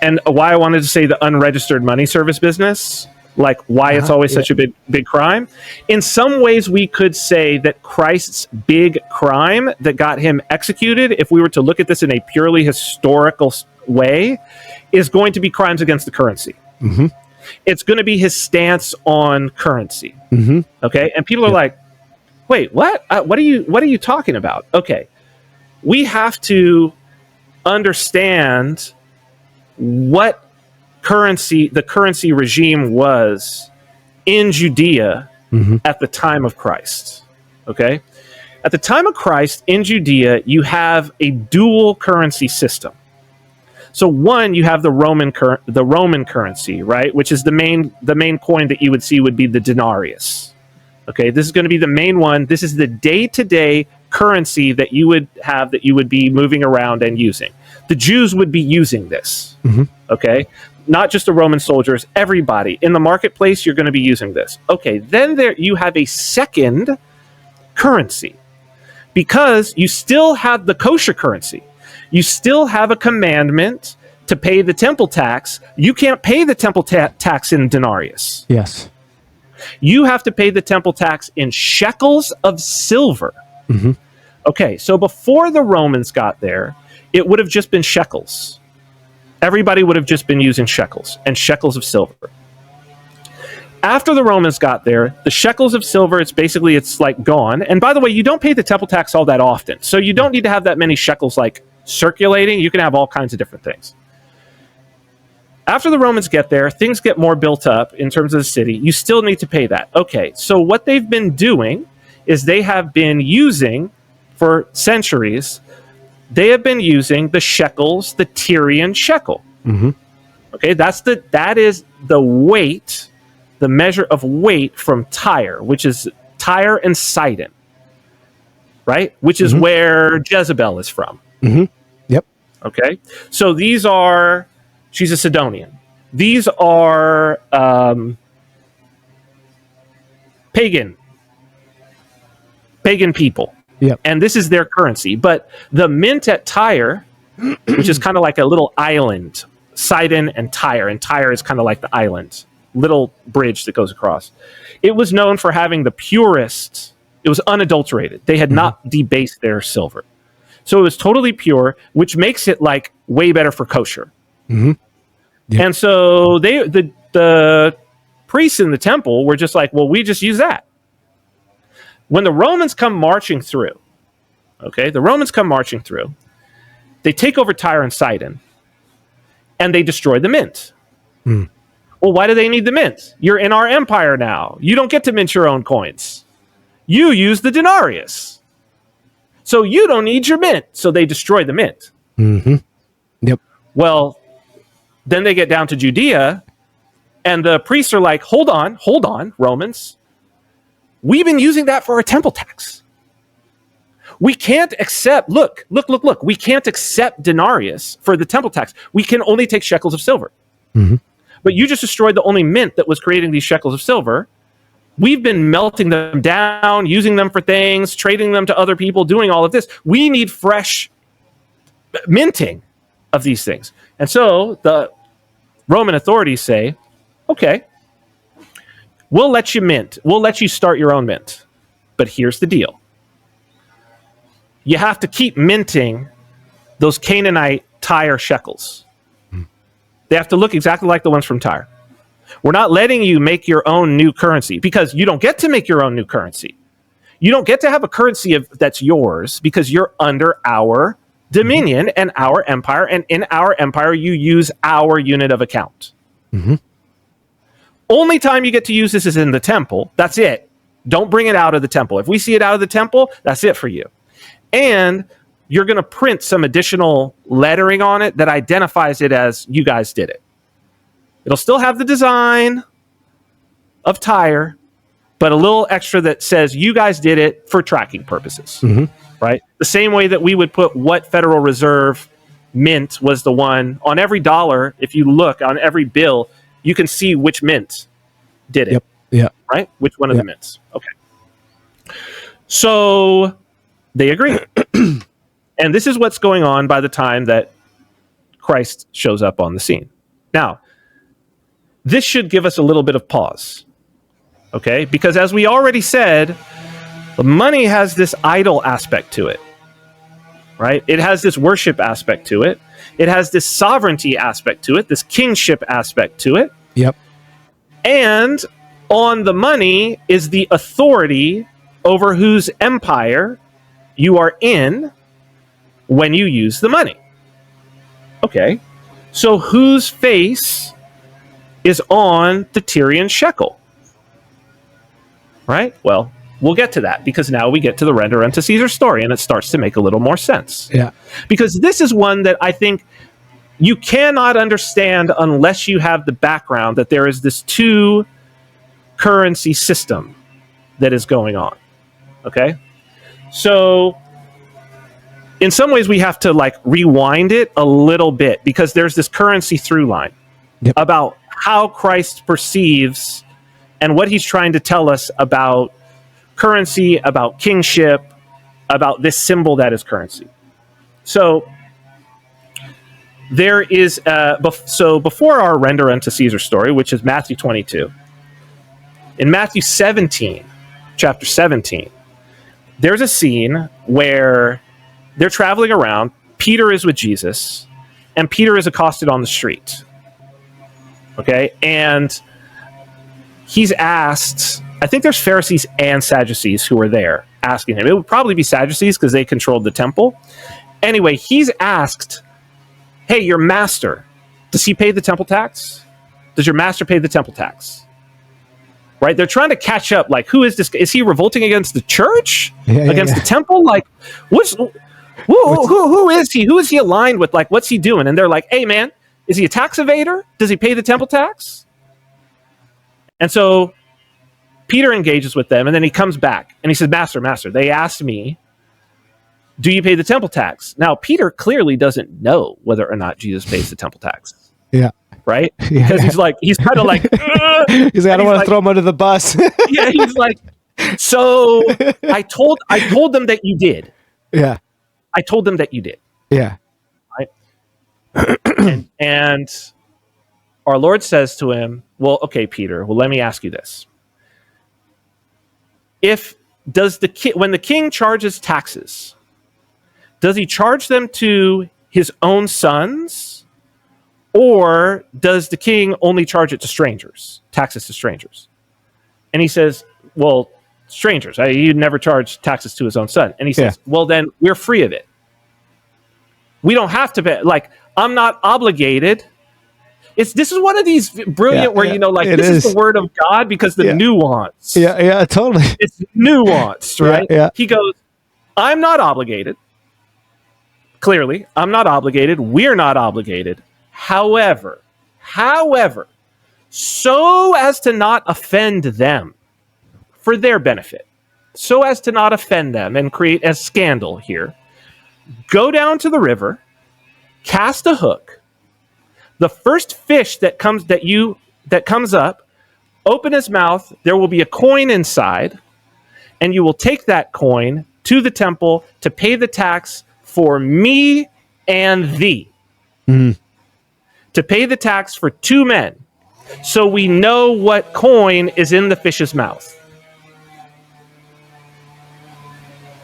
and why I wanted to say the unregistered money service business, like why it's always such a big crime. In some ways, we could say that Christ's big crime that got him executed, if we were to look at this in a purely historical way, is going to be crimes against the currency. Mm-hmm. It's going to be his stance on currency. Mm-hmm. Okay, and people are like, "Wait, what? What are you talking about?" Okay, we have to understand what the currency regime was in Judea at the time of Christ. Okay? At the time of Christ in Judea, you have a dual currency system. So one, you have the Roman currency, right? Which is the main coin that you would see would be the denarius. Okay, this is going to be the main one. This is the day-to-day currency that you would have, that you would be moving around and using. The Jews would be using this. Mm-hmm. Okay, not just the Roman soldiers, everybody in the marketplace, you're going to be using this. Okay, then there you have a second currency, because you still have the kosher currency. You still have a commandment to pay the temple tax. You can't pay the temple tax in denarius. Yes. You have to pay the temple tax in shekels of silver. Mm-hmm. Okay, so before the Romans got there, it would have just been shekels. Everybody would have just been using shekels and shekels of silver. After the Romans got there, the shekels of silver, it's like gone. And by the way, you don't pay the temple tax all that often. So you don't need to have that many shekels like circulating. You can have all kinds of different things. After the Romans get there, things get more built up in terms of the city. You still need to pay that. Okay, so what they've been doing is they have been using, for centuries, they have been using the shekels, the Tyrian shekel. Mm-hmm. Okay, that is the weight, the measure of weight from Tyre, which is Tyre and Sidon, right? Which is where Jezebel is from. Mm-hmm. Yep. Okay, so she's a Sidonian. These are pagan people. Yep. And this is their currency. But the mint at Tyre, which is kind of like a little island, Sidon and Tyre is kind of like the island, little bridge that goes across. It was known for having the purest, it was unadulterated. They had not debased their silver. So it was totally pure, which makes it like way better for kosher. Mm-hmm. Yep. And so the priests in the temple were just like, well, we just use that. When the Romans come marching through, they take over Tyre and Sidon, and they destroy the mint. Mm. Well, why do they need the mint? You're in our empire now. You don't get to mint your own coins. You use the denarius. So you don't need your mint. So they destroy the mint. Mm-hmm. Yep. Well, then they get down to Judea, and the priests are like, hold on, Romans. We've been using that for our temple tax. We can't accept, look. We can't accept denarius for the temple tax. We can only take shekels of silver. Mm-hmm. But you just destroyed the only mint that was creating these shekels of silver. We've been melting them down, using them for things, trading them to other people, doing all of this. We need fresh minting of these things. And so the Roman authorities say, okay, we'll let you mint. We'll let you start your own mint. But here's the deal. You have to keep minting those Canaanite Tyre shekels. They have to look exactly like the ones from Tyre. We're not letting you make your own new currency because you don't get to make your own new currency. You don't get to have a currency that's yours because you're under our dominion and our empire. And in our empire, you use our unit of account. Mm-hmm. Only time you get to use this is in the temple. That's it. Don't bring it out of the temple. If we see it out of the temple, that's it for you. And you're going to print some additional lettering on it that identifies it as you guys did it. It'll still have the design of Tyre, but a little extra that says you guys did it for tracking purposes, right? The same way that we would put what Federal Reserve mint was the one on every dollar. If you look on every bill, you can see which mint did it. Yep. Yeah. Right? Which one of the mints. Okay. So they agree. And this is what's going on by the time that Christ shows up on the scene. Now, this should give us a little bit of pause. Okay? Because as we already said, money has this idol aspect to it. Right? It has this worship aspect to it. It has this sovereignty aspect to it, this kingship aspect to it. Yep. And on the money is the authority over whose empire you are in when you use the money. Okay. So whose face is on the Tyrian shekel? Right? Well, we'll get to that because now we get to the render unto Caesar story and it starts to make a little more sense. Yeah. Because this is one that I think you cannot understand unless you have the background that there is this two currency system that is going on. Okay? So in some ways we have to like rewind it a little bit because there's this currency through line about how Christ perceives and what he's trying to tell us about currency, about kingship, about this symbol that is currency. So there is so before our render unto Caesar story, which is Matthew 22, in Matthew 17, chapter 17, there's a scene where they're traveling around. Peter is with Jesus, and Peter is accosted on the street. Okay, and he's asked, I think there's Pharisees and Sadducees who are there asking him. It would probably be Sadducees because they controlled the temple. Anyway, he's asked, hey, your master, does he pay the temple tax? Does your master pay the temple tax? Right? They're trying to catch up. Like, who is this? Is he revolting against the church? Against the temple? Like, who is he? Who is he aligned with? Like, what's he doing? And they're like, hey, man, is he a tax evader? Does he pay the temple tax? And so Peter engages with them, and then he comes back, and he says, Master, they asked me, do you pay the temple tax? Now, Peter clearly doesn't know whether or not Jesus pays the temple tax. Yeah. Right? Because he's kind of like, he's like, I don't want to throw him under the bus. Yeah, he's like, so I told them that you did. Yeah. I told them that you did. Yeah. Right? and our Lord says to him, well, okay, Peter, well, let me ask you this. When the king charges taxes, does he charge them to his own sons, or does the king only charge it to strangers, taxes to strangers? And he says, well, strangers. He'd never charge taxes to his own son. And he says, well, then we're free of it. We don't have to pay. Like, I'm not obligated. This is one of these brilliant where, this is the word of God because the nuance. Yeah, totally. It's nuanced, right? Yeah. He goes, I'm not obligated. Clearly, I'm not obligated. We're not obligated. However, so as to not offend them for their benefit, so as to not offend them and create a scandal here, go down to the river, cast a hook. The first fish that comes up, open his mouth, there will be a coin inside, and you will take that coin to the temple to pay the tax for me and thee. Mm. To pay the tax for 2 men. So we know what coin is in the fish's mouth.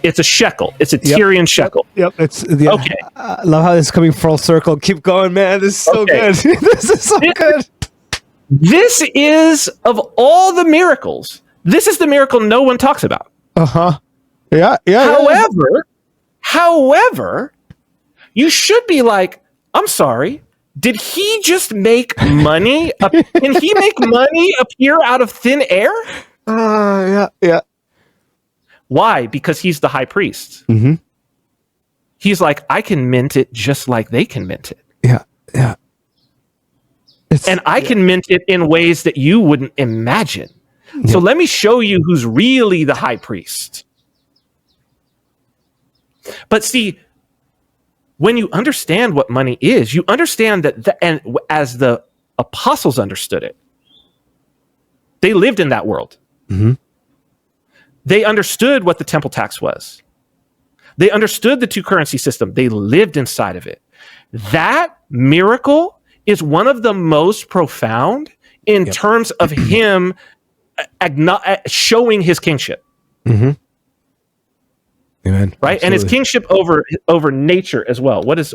It's a shekel. It's a Tyrian shekel. Yep. Okay. I love how this is coming full circle. Keep going, man. This is so good. This is so good. This is, of all the miracles, this is the miracle no one talks about. Uh-huh. However, you should be like, I'm sorry, did he just make money? Can he make money appear out of thin air? Yeah. Why? Because he's the high priest. Mm-hmm. He's like, I can mint it just like they can mint it. Yeah. And I can mint it in ways that you wouldn't imagine. Yeah. So let me show you who's really the high priest. But see, when you understand what money is, you understand that, and as the apostles understood it, they lived in that world. Mm-hmm. They understood what the temple tax was. They understood the 2 currency system. They lived inside of it. That miracle is one of the most profound in terms of him showing his kingship. Mm-hmm. Amen. Right? Absolutely. And his kingship over nature as well. What is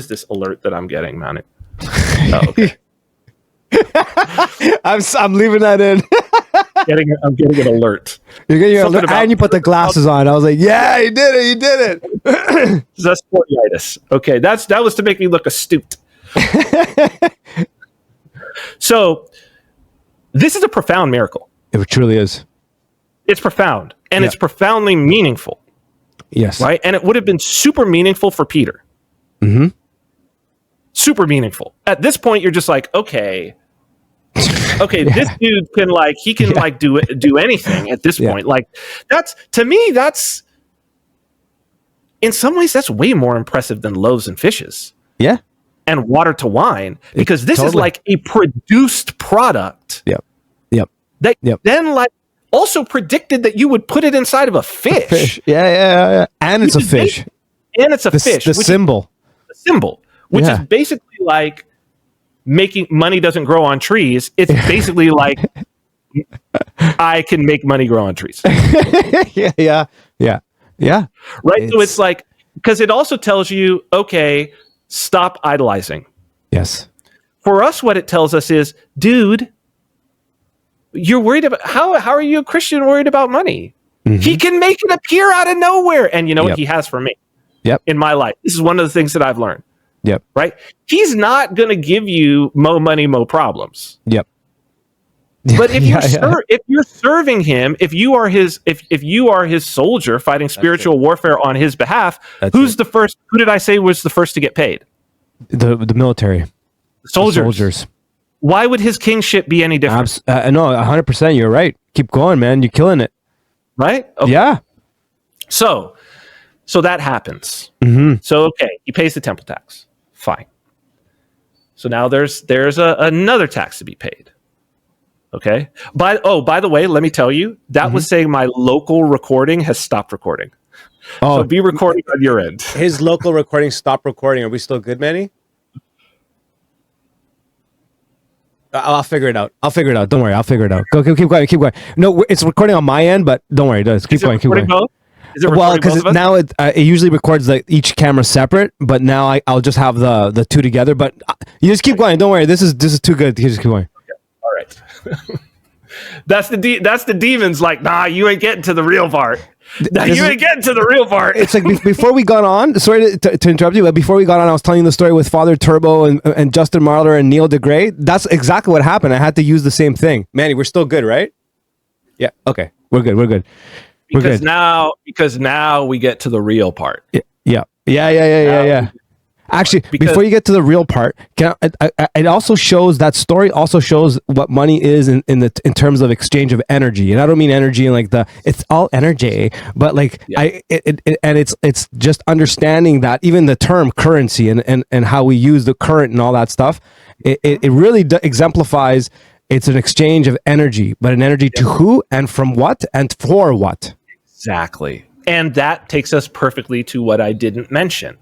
this alert that I'm getting, man? Oh, okay. I'm leaving that in. I'm getting an alert. You're getting an alert, and you put the glasses on. I was like, yeah, he did it. That's sportitis. Okay, that was to make me look astute. So, this is a profound miracle. It truly is. It's profound, and it's profoundly meaningful. Yes. Right? And it would have been super meaningful for Peter. Mm-hmm. Super meaningful. At this point, you're just like, okay, this dude can do anything at this point. Like, that's, to me, that's, in some ways, that's way more impressive than loaves and fishes. Yeah. And water to wine, because this is like a produced product. Yep. That then like also predicted that you would put it inside of a fish. Yeah. And it's a fish. And it's a fish. The symbol. The symbol, which is basically like making money doesn't grow on trees. It's basically like I can make money grow on trees. Yeah. Right. So it's like, because it also tells you, okay, stop idolizing. Yes. For us, what it tells us is, dude, you're worried about how are you a Christian worried about money? Mm-hmm. He can make it appear out of nowhere. And you know what he has for me? In my life. This is one of the things that I've learned. Right? He's not going to give you mo money, mo problems. But if you're serving him, if you are his soldier fighting spiritual warfare on his behalf, who did I say was the first to get paid? The military. Soldiers. Why would his kingship be any different? No, 100%. You're right. Keep going, man. You're killing it. Right? Okay. Yeah. So that happens. Mm-hmm. So, okay, he pays the temple tax. Fine. So now there's another tax to be paid. Okay. By the way, let me tell you, that was saying my local recording has stopped recording. So be recording on your end. His local recording stopped recording. Are we still good, Manny? I'll figure it out. Don't worry. I'll figure it out. Go. Keep going. No, it's recording on my end, but don't worry. Keep going. Both? Is it well, because now it usually records like each camera separate, but now I'll just have the 2 together. But you just keep going. Don't worry. This is too good. You just keep going. Okay. All right. That's the demons. Like, nah, you ain't getting to the real part. It's like before we got on. Sorry to interrupt you, but before we got on, I was telling you the story with Father Turbo and Justin Marler and Neil deGraye. That's exactly what happened. I had to use the same thing. Manny, we're still good, right? Yeah. Okay. We're good. Because now we get to the real part. Yeah. Actually, before you get to the real part, it also shows that story also shows what money is in terms of exchange of energy. And I don't mean energy in like it's all energy, but like it's just understanding that even the term currency and how we use the current and all that stuff, it really exemplifies It's an exchange of energy, but an energy to who and from what and for what? Exactly. And that takes us perfectly to what I didn't mention.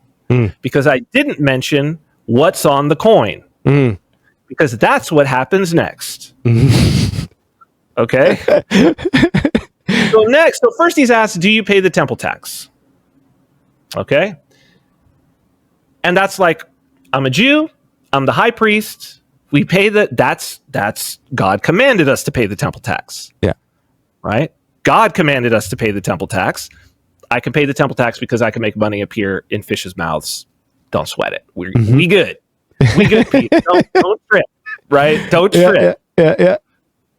Because I didn't mention what's on the coin. Because that's what happens next. Okay? So first he's asked, do you pay the temple tax? Okay? And that's like, I'm a Jew, I'm the high priest, we pay that's God commanded us to pay the temple tax. Yeah. Right? God commanded us to pay the temple tax. I can pay the temple tax because I can make money appear in fish's mouths. Don't sweat it. We good. We good, Pete. Don't trip. Right? Don't trip. Yeah.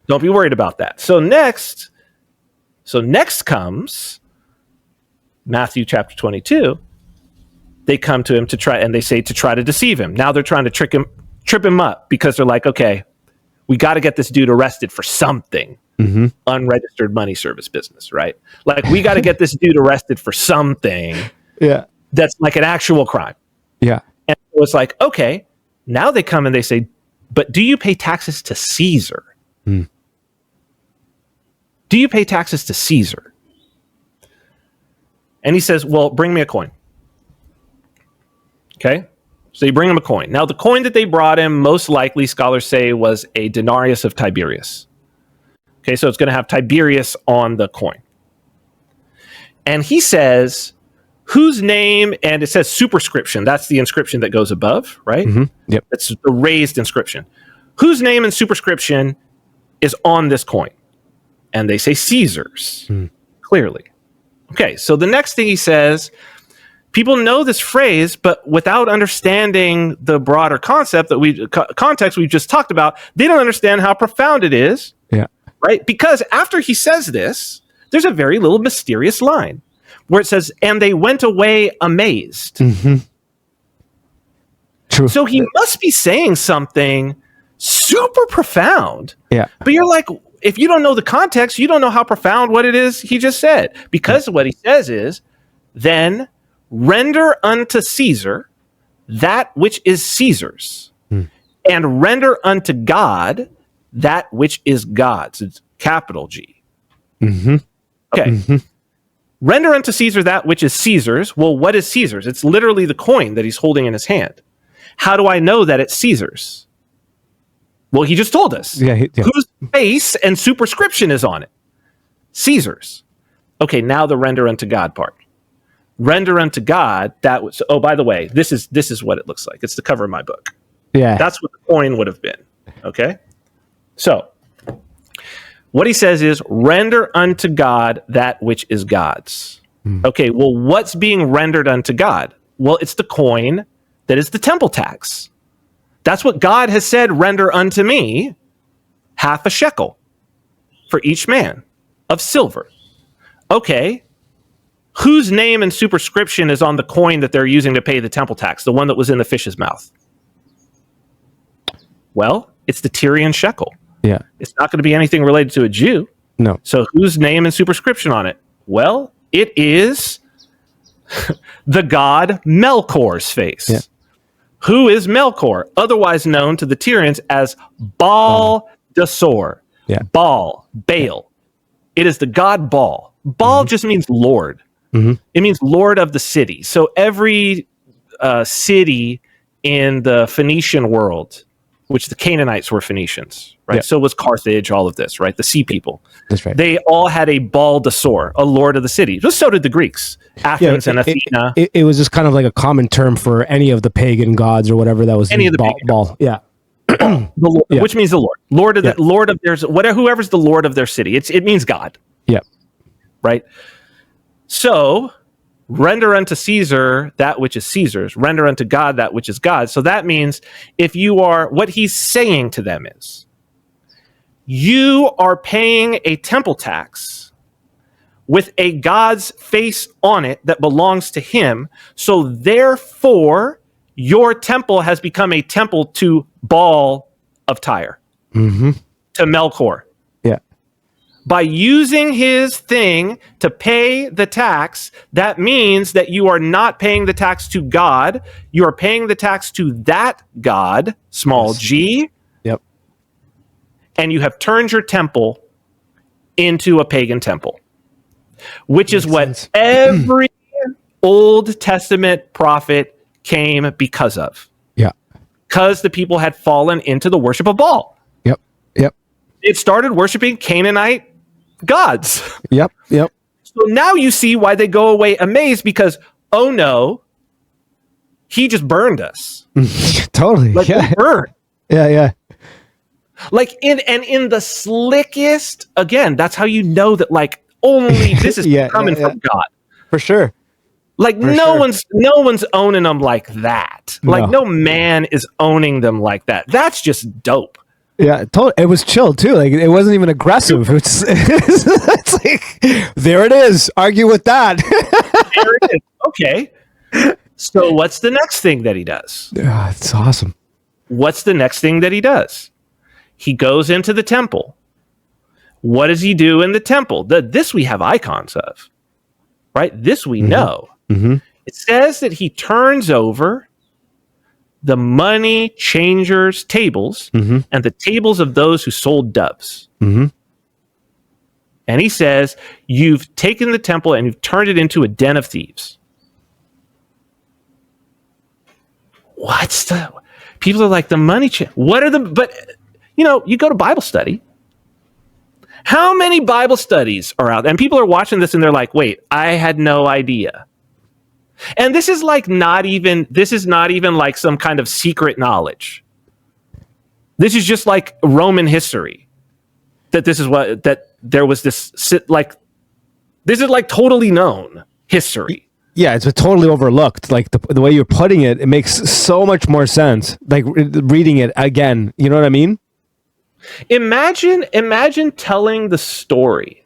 Don't be worried about that. So next comes Matthew chapter 22. They come to him to try to deceive him. Now they're trying to trip him up because they're like, okay, we got to get this dude arrested for something. Unregistered money service business, right? Like, we got to get this dude arrested for something that's like an actual crime. Yeah. And it was like, okay, now they come and they say, but do you pay taxes to Caesar? Do you pay taxes to Caesar? And he says, well, bring me a coin. Okay? So you bring him a coin. Now, the coin that they brought him, most likely, scholars say, was a denarius of Tiberius. Okay, so it's going to have Tiberius on the coin. And he says, whose name, and it says superscription. That's the inscription that goes above, right? Yep. It's the raised inscription. Whose name and superscription is on this coin? And they say Caesar's, clearly. Okay, so the next thing he says, people know this phrase, but without understanding the broader context we've just talked about, they don't understand how profound it is. Yeah. Right? Because after he says this, there's a very little mysterious line where it says, and they went away amazed. True. So he must be saying something super profound. Yeah. But you're like, if you don't know the context, you don't know how profound what it is he just said. Because what he says is, then render unto Caesar that which is Caesar's, and render unto God that which is God's. It's capital G. Okay. Render unto Caesar that which is Caesar's. Well, what is Caesar's? It's literally the coin that he's holding in his hand. How do I know that it's Caesar's? Well, he just told us. Whose face and superscription is on it? Caesar's. Okay, now the render unto God part. Render unto God that was. Oh, by the way, this is what it looks like. It's the cover of my book. Yeah. That's what the coin would have been. Okay? So, what he says is, render unto God that which is God's. Okay, well, what's being rendered unto God? Well, it's the coin that is the temple tax. That's what God has said, render unto me half a shekel for each man of silver. Okay, whose name and superscription is on the coin that they're using to pay the temple tax, the one that was in the fish's mouth? Well, it's the Tyrian shekel. Yeah. It's not going to be anything related to a Jew. No. So whose name and superscription on it? Well, it is the god Melkor's face. Yeah. Who is Melkor? Otherwise known to the Tyrians as Baal Dasor. Yeah. Baal. It is the god Baal. Baal just means Lord. It means Lord of the city. So every city in the Phoenician world, which the Canaanites were Phoenicians, right? Yeah. So was Carthage, all of this, right? The sea people. That's right. They all had a Baal Dasor, a lord of the city. So did the Greeks, Athens and Athena. It was just kind of like a common term for any of the pagan gods or whatever that was. Any of the Baal. Yeah. The Lord, yeah. Which means the Lord. Lord of theirs, whoever's the Lord of their city. It means God. Yeah. Right? So render unto Caesar that which is Caesar's, render unto God that which is God's. So that means what he's saying to them is, you are paying a temple tax with a God's face on it that belongs to him. So therefore, your temple has become a temple to Baal of Tyre, to Melkor. Yeah. By using his thing to pay the tax, that means that you are not paying the tax to God. You are paying the tax to that God, small g. Yep. and you have turned your temple into a pagan temple, which is what every Old Testament prophet came because of. Yeah. Because the people had fallen into the worship of Baal. Yep. Yep. It started worshiping Canaanite gods. Yep. Yep. So now you see why they go away amazed, because, oh no, he just burned us. Totally. Like, yeah. Burned. Yeah. Yeah. Like in the slickest, again, that's how you know that like only this is coming from God. For sure. Like no one's owning them like that. Like no man is owning them like that. That's just dope. Yeah, totally. It was chill too. Like it wasn't even aggressive. It's like, there it is. Argue with that. There it is. Okay. So what's the next thing that he does? Yeah, it's awesome. What's the next thing that he does? He goes into the temple. What does he do in the temple? This we have icons of, right? This we know. Mm-hmm. It says that he turns over the money changers' tables and the tables of those who sold doves. Mm-hmm. And he says, you've taken the temple and you've turned it into a den of thieves. People are like, the money but you know, you go to Bible study. How many Bible studies are out? And people are watching this and they're like, wait, I had no idea. And this is not even like some kind of secret knowledge. This is just like Roman history. That there was this this is like totally known history. Yeah, it's totally overlooked. Like the way you're putting it, it makes so much more sense. Like reading it again, you know what I mean? Imagine telling the story.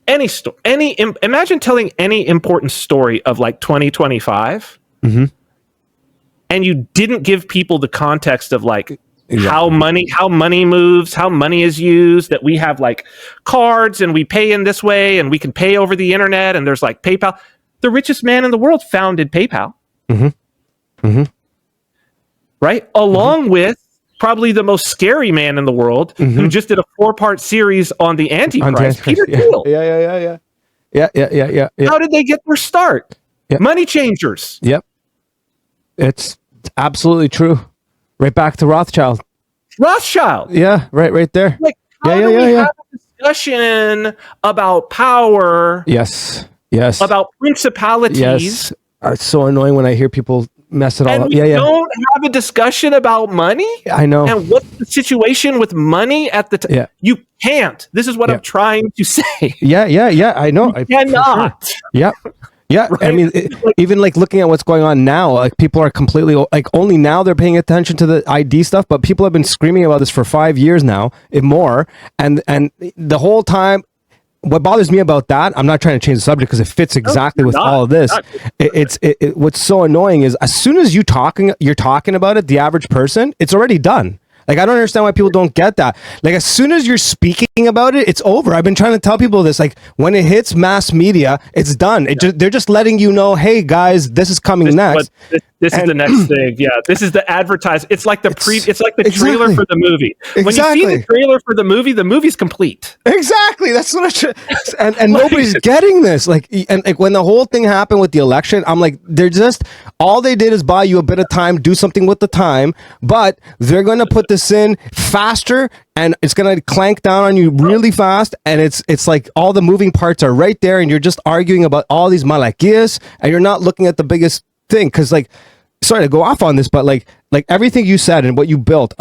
Imagine telling any important story of like 2025, and you didn't give people the context of like how money moves, how money is used, that we have like cards and we pay in this way and we can pay over the internet and there's like PayPal. The richest man in the world founded PayPal. Right? Along with probably the most scary man in the world, who just did a 4-part series on the Antichrist, Peter Thiel. Yeah. How did they get their start? Yep. Money changers. Yep. It's absolutely true. Right back to Rothschild. Yeah, right there. Like, how do we have a discussion about power? Yes. About principalities. Yes. It's so annoying when I hear people mess it all up. We don't have a discussion about money. I know. And what's the situation with money at the time? Yeah. You can't. This is what I'm trying to say. Yeah. I know. You cannot. Sure. Yeah. Yeah. Right? I mean, even like looking at what's going on now, like people are completely like only now they're paying attention to the ID stuff, but people have been screaming about this for 5 years now and more. And the whole time, what bothers me about that, I'm not trying to change the subject because it fits exactly with all of this. What's so annoying is as soon as you're talking about it, the average person, it's already done. Like, I don't understand why people don't get that. Like, as soon as you're speaking about it, it's over. I've been trying to tell people this. Like, when it hits mass media, it's done. They're just letting you know, hey, guys, this is coming next. This is the next thing. Yeah, this is the advertisement. It's like the trailer for the movie. When you see the trailer for the movie's complete. Exactly. That's what and nobody's getting this. Like, and like when the whole thing happened with the election, I'm like, all they did is buy you a bit of time, do something with the time, but they're going to put this in faster and it's going to clank down on you really fast. And it's like all the moving parts are right there and you're just arguing about all these malachias and you're not looking at the biggest thing. Cause like, sorry to go off on this, but like everything you said and what you built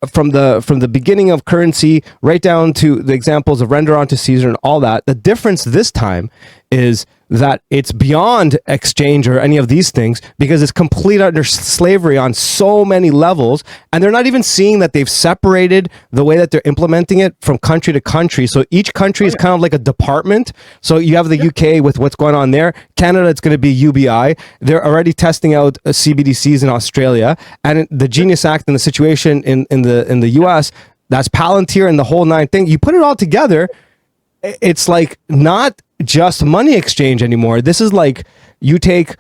from the beginning of currency right down to the examples of render unto Caesar and all that, the difference this time is that it's beyond exchange or any of these things because it's complete under slavery on so many levels, and they're not even seeing that they've separated the way that they're implementing it from country to country. So each country is kind of like a department. So you have the UK with what's going on there. Canada, it's going to be UBI. They're already testing out CBDCs in Australia, and the Genius Act and the situation in the US, that's Palantir and the whole 9 thing. You put it all together, it's like not just money exchange anymore. This is like you take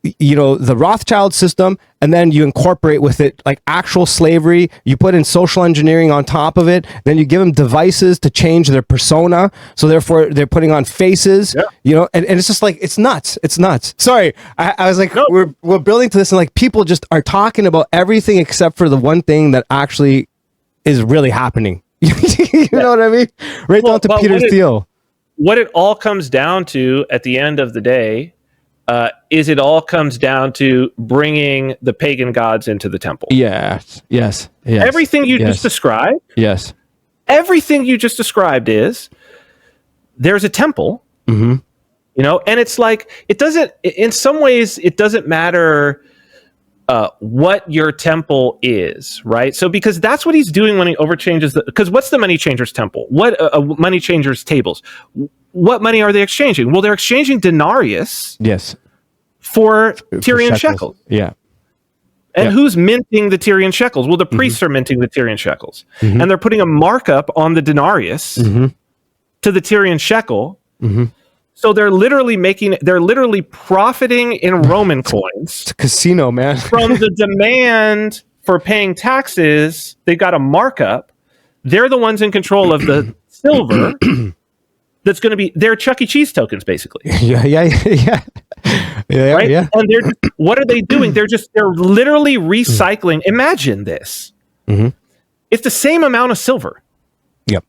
the Rothschild system, and then you incorporate with it like actual slavery. You put in social engineering on top of it. Then you give them devices to change their persona. So therefore they're putting on faces, and it's just like, it's nuts. It's nuts. Sorry. I was like, we're building to this, and like people just are talking about everything except for the one thing that actually is really happening. You know what I mean? Right down to Peter Thiel. What it all comes down to at the end of the day is it all comes down to bringing the pagan gods into the temple. Yes. Everything you just described. Yes. Everything you just described is there's a temple, and it's like, it doesn't, in some ways, it doesn't matter what your temple is, right? So because that's what he's doing when he overchanges because what's the money changer's temple? What money changer's tables? What money are they exchanging? Well, they're exchanging denarius. Yes. For Tyrian shekels. Yeah. And who's minting the Tyrian shekels? Well, the priests are minting the Tyrian shekels. And they're putting a markup on the denarius to the Tyrian shekel. So they're literally profiting in Roman coins. It's a casino, man. From the demand for paying taxes, they got a markup. They're the ones in control of the silver. That's going to be their Chuck E. Cheese tokens, basically. Yeah. Right? Yeah. And what are they doing? They're literally recycling. Imagine this. It's the same amount of silver. Yep.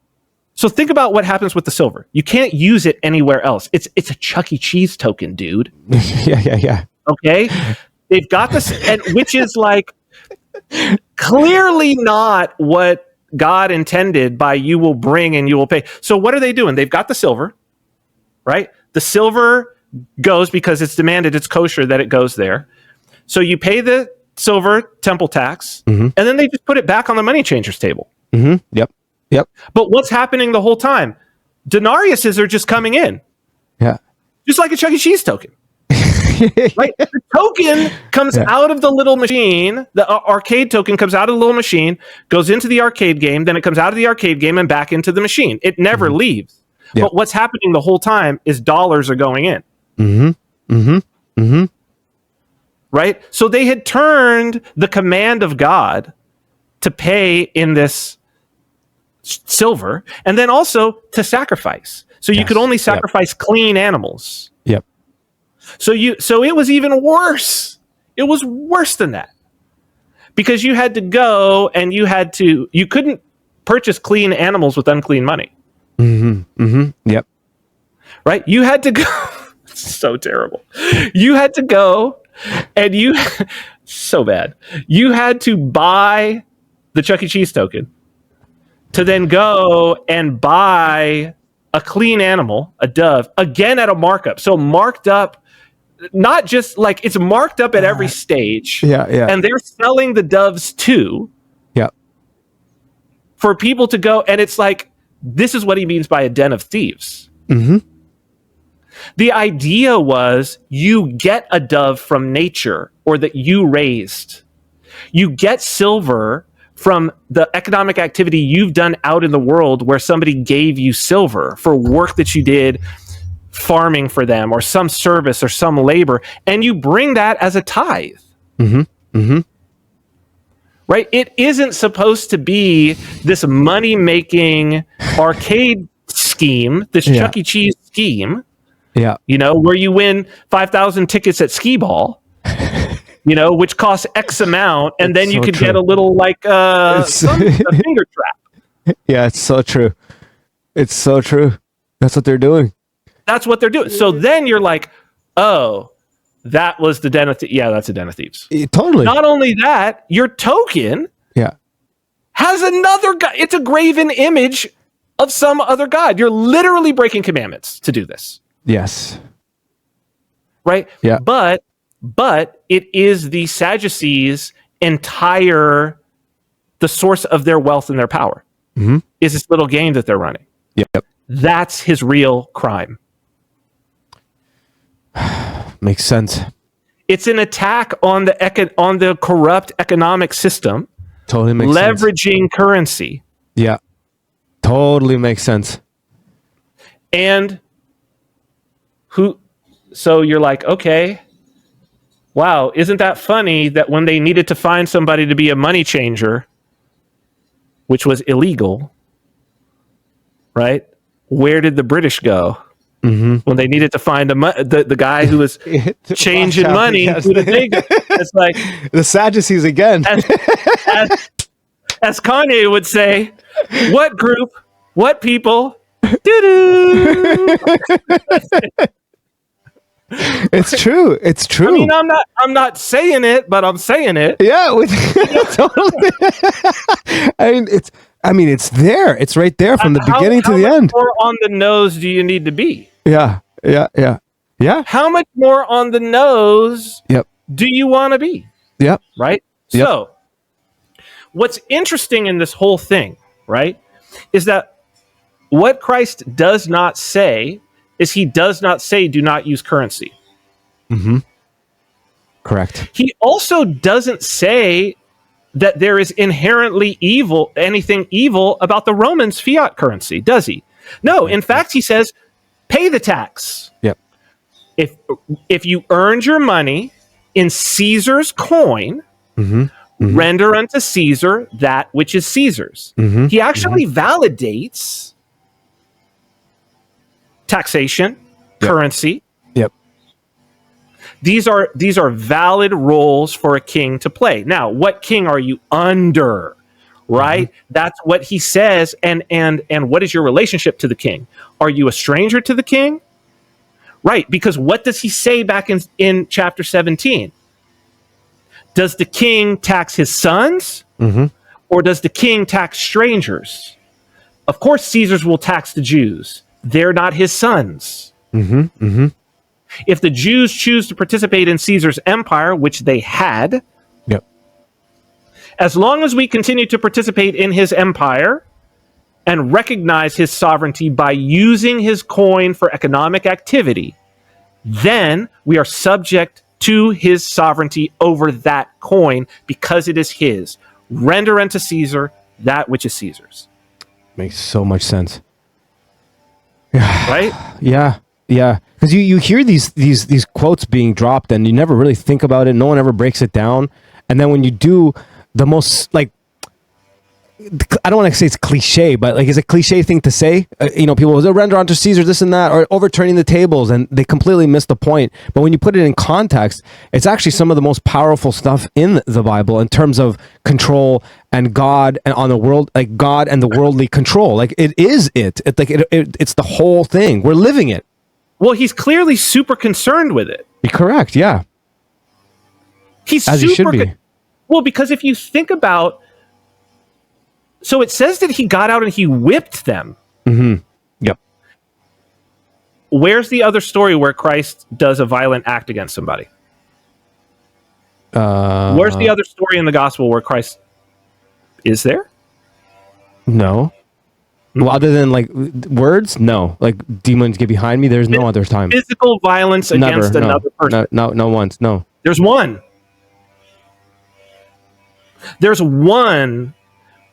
So think about what happens with the silver. You can't use it anywhere else. It's a Chuck E. Cheese token, dude. Yeah. Okay? They've got this, and which is like clearly not what God intended by you will bring and you will pay. So what are they doing? They've got the silver, right? The silver goes because it's demanded, it's kosher that it goes there. So you pay the silver temple tax, and then they just put it back on the money changer's table. Yep. But what's happening the whole time? Denariuses are just coming in. Yeah. Just like a Chuck E. Cheese token. Right? The token comes out of the little machine. The arcade token comes out of the little machine, goes into the arcade game, then it comes out of the arcade game and back into the machine. It never leaves. Yep. But what's happening the whole time is dollars are going in. Right? So they had turned the command of God to pay in this silver, and then also to sacrifice. So you could only sacrifice clean animals. Yep. So it was even worse. It was worse than that. Because you had to go and you couldn't purchase clean animals with unclean money. Yep. Right? You had to go. It's so terrible. You had to go and so bad. You had to buy the Chuck E. Cheese token to then go and buy a clean animal, a dove, again at a markup. So marked up. Not just like it's marked up at every stage. Yeah. And they're selling the doves too. Yeah. For people to go. And it's like, this is what he means by a den of thieves. The idea was you get a dove from nature or that you raised. You get silver from the economic activity you've done out in the world where somebody gave you silver for work that you did farming for them or some service or some labor, and you bring that as a tithe. Right? It isn't supposed to be this money-making arcade scheme, this Chuck E. Cheese scheme, where you win 5,000 tickets at skee ball, which costs X amount, and then you could get a little like a finger trap. Yeah, it's so true. It's so true. That's what they're doing. That's what they're doing. So then you're like, oh, that was the den of thieves. Yeah, that's a den of thieves. Totally. Not only that, your token has another god. It's a graven image of some other god. You're literally breaking commandments to do this. Yes. Right? Yeah. But it is the Sadducees' the source of their wealth and their power. Is this little game that they're running. Yep. That's his real crime. Makes sense. It's an attack on the corrupt economic system. Totally makes sense. Leveraging currency. Yeah. Totally makes sense. And so you're like, okay, wow, isn't that funny that when they needed to find somebody to be a money changer, which was illegal, right? Where did the British go? When they needed to find the guy who was changing money, yes. who did they go? It's like The Sadducees again. as Kanye would say, what group, what people, doo-doo. It's true. It's true. I mean, I'm not saying it, but I'm saying it. Yeah, totally. I mean, it's there. It's right there from the beginning to the end. How much more on the nose do you need to be? Yeah. How much more on the nose Yep. do you want to be? Yep. Right? Yep. So, what's interesting in this whole thing, right, is that what Christ does not say is he does not say do not use currency. Correct. He also doesn't say that there is inherently anything evil about the Romans' fiat currency, does he? No, in fact, he says, pay the tax. Yep. If you earned your money in Caesar's coin, render unto Caesar that which is Caesar's. He actually validates taxation, currency. Yep. These are valid roles for a king to play. Now, what king are you under? Right? That's what he says. And what is your relationship to the king? Are you a stranger to the king? Right, because what does he say back in chapter 17? Does the king tax his sons? Or does the king tax strangers? Of course, Caesar's will tax the Jews. They're not his sons. If the Jews choose to participate in Caesar's empire, which they had, as long as we continue to participate in his empire and recognize his sovereignty by using his coin for economic activity, then we are subject to his sovereignty over that coin because it is his. Render unto Caesar that which is Caesar's. Makes so much sense. Right? Yeah. Because you hear these quotes being dropped and you never really think about it. No one ever breaks it down. And then when you do, the most, like, I don't want to say it's cliche, but like it's a cliche thing to say. People will render unto Caesar this and that, or overturning the tables, and they completely miss the point. But when you put it in context, it's actually some of the most powerful stuff in the Bible in terms of control and God and on the world, like God and the worldly control. Like it is it's the whole thing. We're living it. Well, he's clearly super concerned with it. You're correct. Yeah, he's as super he should be. Well, because if you think about. So it says that he got out and he whipped them. Yep. Where's the other story where Christ does a violent act against somebody? Where's the other story in the gospel where Christ is there? No. Well, other than like words, no. Like demons get behind me. There's no other time. Physical violence against another person. No once. No. There's one. There's one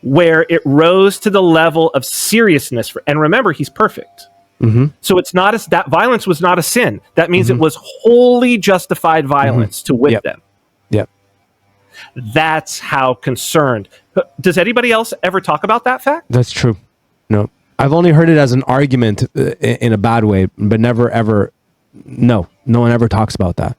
where it rose to the level of seriousness. And remember, he's perfect. So it's not that violence was not a sin. That means it was wholly justified violence to whip them. Yep. That's how concerned. Does anybody else ever talk about that fact? That's true. No. I've only heard it as an argument in a bad way, but never ever. No one ever talks about that.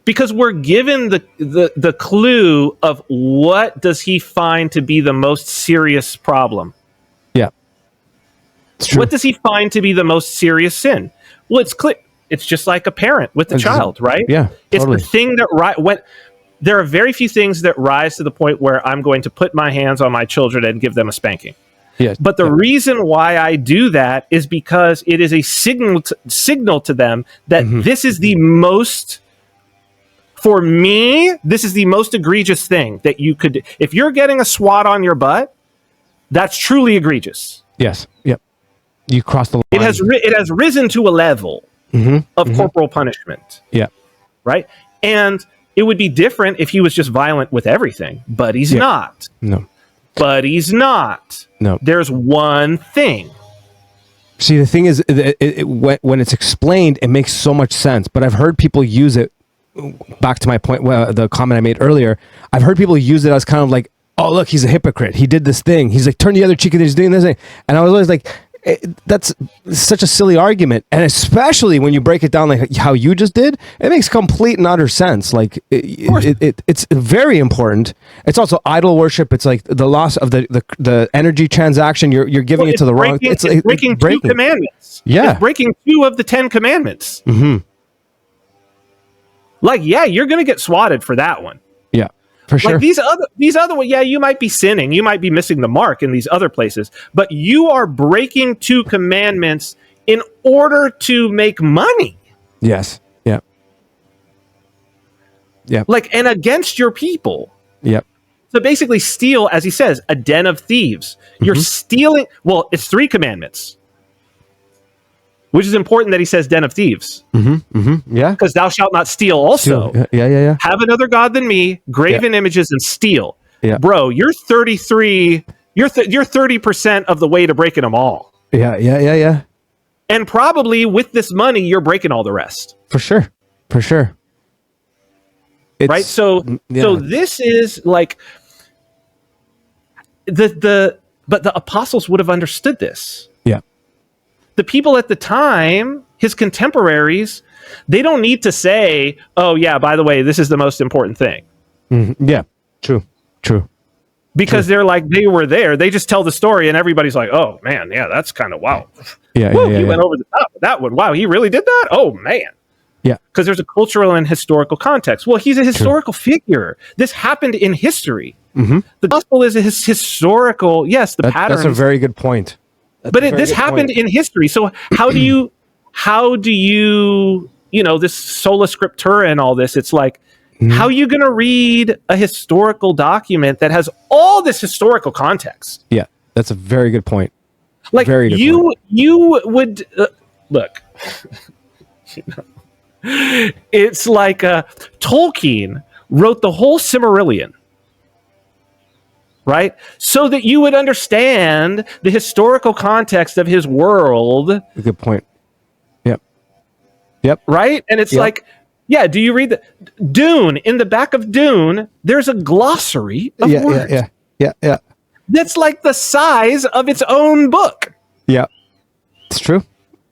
Because we're given the clue of what does he find to be the most serious problem. Yeah. It's true. What does he find to be the most serious sin? Well, it's clear. It's just like a parent with the child, right? Yeah, totally. It's the thing that there are very few things that rise to the point where I'm going to put my hands on my children and give them a spanking. Yeah. But the reason why I do that is because it is a signal to them that this is the most. For me, this is the most egregious thing that you could. If you're getting a swat on your butt, that's truly egregious. Yes. Yep. You crossed the line. It has risen to a level of corporal punishment. Yeah. Right. And it would be different if he was just violent with everything, but he's not. No. But he's not. No. There's one thing. See, the thing is, when it's explained, it makes so much sense. But I've heard people use it back to my point, the comment I made earlier, I've heard people use it as kind of like, oh, look, he's a hypocrite. He did this thing. He's like, turn the other cheek and he's doing this thing. And I was always like, that's such a silly argument. And especially when you break it down like how you just did, it makes complete and utter sense. Like it's very important. It's also idol worship. It's like the loss of the energy transaction. You're giving it to the wrong. It's breaking two commandments. Yeah. It's breaking 2 of the 10 commandments. Mm-hmm. Like, yeah, you're going to get swatted for that one. Yeah, for sure. Like these other ones, yeah, you might be sinning. You might be missing the mark in these other places, but you are breaking 2 commandments in order to make money. Yes. Yeah. Yeah. Like, and against your people. Yep. So basically steal, as he says, a den of thieves. You're stealing. Well, it's 3 commandments. Which is important that he says den of thieves. Yeah. Because thou shalt not steal also. Yeah. Have another God than me, graven images, and steal. Yeah. Bro, you're 33, you're 30% of the way to breaking them all. Yeah. And probably with this money, you're breaking all the rest. For sure. Right? So this is like but the apostles would have understood this. Yeah. The people at the time, his contemporaries, they don't need to say, oh, yeah, by the way, this is the most important thing. Yeah, true. Because they're like, they were there. They just tell the story and everybody's like, oh, man, yeah, that's kind of wow. He went over the top with that one. Wow, he really did that? Oh, man. Yeah. Because there's a cultural and historical context. Well, he's a historical figure. This happened in history. The gospel is a historical, yes, the pattern. That's a very good point. This happened in history. So how do you, this sola scriptura and all this, it's like, how are you going to read a historical document that has all this historical context? Yeah, that's a very good point. Like you would look, it's like Tolkien wrote the whole Silmarillion. Right? So that you would understand the historical context of his world. Good point. Yep. Right? And it's like, yeah, do you read Dune? In the back of Dune, there's a glossary of words. Yeah. That's like the size of its own book. Yeah. It's true.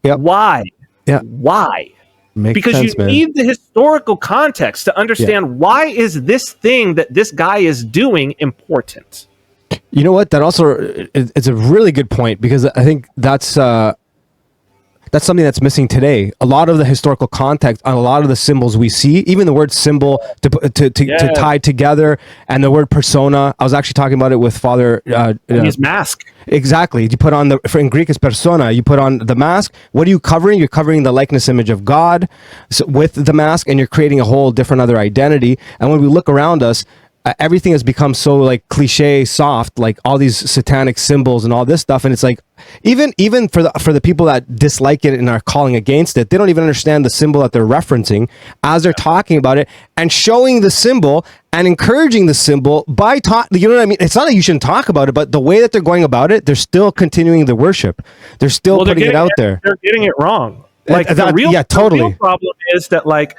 Yeah. Why? Yeah. Why? Because you need the historical context to understand why is this thing that this guy is doing important. You know what? That also it's a really good point, because I think that's something that's missing today. A lot of the historical context on a lot of the symbols we see, even the word symbol to tie together, and the word persona. I was actually talking about it with Father. His mask. Exactly. You put on in Greek it's persona. You put on the mask. What are you covering? You're covering the likeness image of God with the mask, and you're creating a whole different other identity. And when we look around us, everything has become so like cliche soft, like all these satanic symbols and all this stuff. And it's like, even for the people that dislike it and are calling against it, they don't even understand the symbol that they're referencing as they're talking about it and showing the symbol and encouraging the symbol by you know what I mean? It's not that you shouldn't talk about it, but the way that they're going about it, they're still continuing the worship. They're still putting it out there. They're getting it wrong. Like the real problem is that like,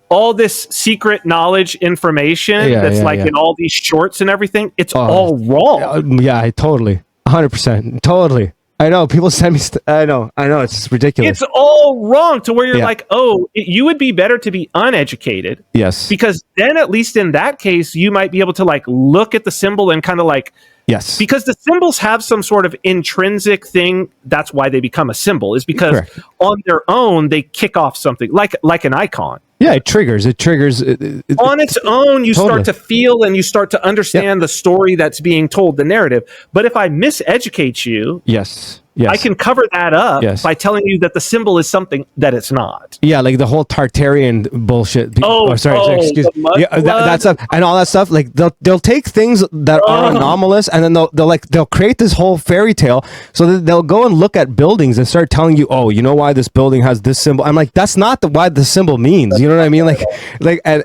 all this secret knowledge information in all these shorts and everything, it's all wrong. Yeah, totally. 100%. Totally. I know. People send me I know. It's ridiculous. It's all wrong to where you're like, you would be better to be uneducated. Yes. Because then at least in that case, you might be able to like look at the symbol and kind of like, yes. Because the symbols have some sort of intrinsic thing. That's why they become a symbol, is because on their own, they kick off something like an icon. Yeah, it triggers. On its own, you start to feel and you start to understand the story that's being told, the narrative. But if I miseducate you, yes, I can cover that up by telling you that the symbol is something that it's not. Yeah, like the whole Tartarian bullshit. Excuse me. Yeah, that stuff and all that stuff. Like they'll take things that are anomalous, and then they'll create this whole fairy tale. So that they'll go and look at buildings and start telling you, oh, you know why this building has this symbol? I'm like, that's not why the symbol means. You know what I mean?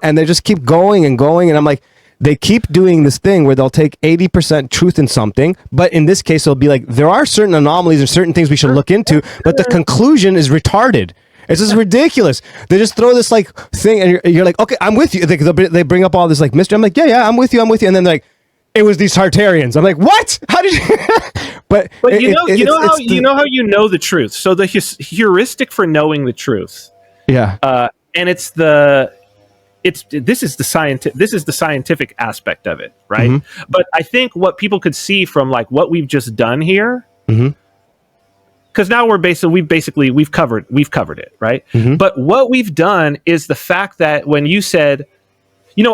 And they just keep going and going, and I'm like, they keep doing this thing where they'll take 80% truth in something, but in this case, it'll be like, there are certain anomalies or certain things we should look into, but the conclusion is retarded. It's just ridiculous. They just throw this like thing, and you're like, okay, I'm with you. They bring up all this like mystery. I'm like, yeah, I'm with you, and then they're like, it was these Tartarians. I'm like, what? How did you? but you know how you know the truth. So the heuristic for knowing the truth. Yeah. And this is the scientific aspect of it, right? Mm-hmm. But I think what people could see from like what we've just done here, because now we've covered it, right? Mm-hmm. But what we've done is the fact that when you said,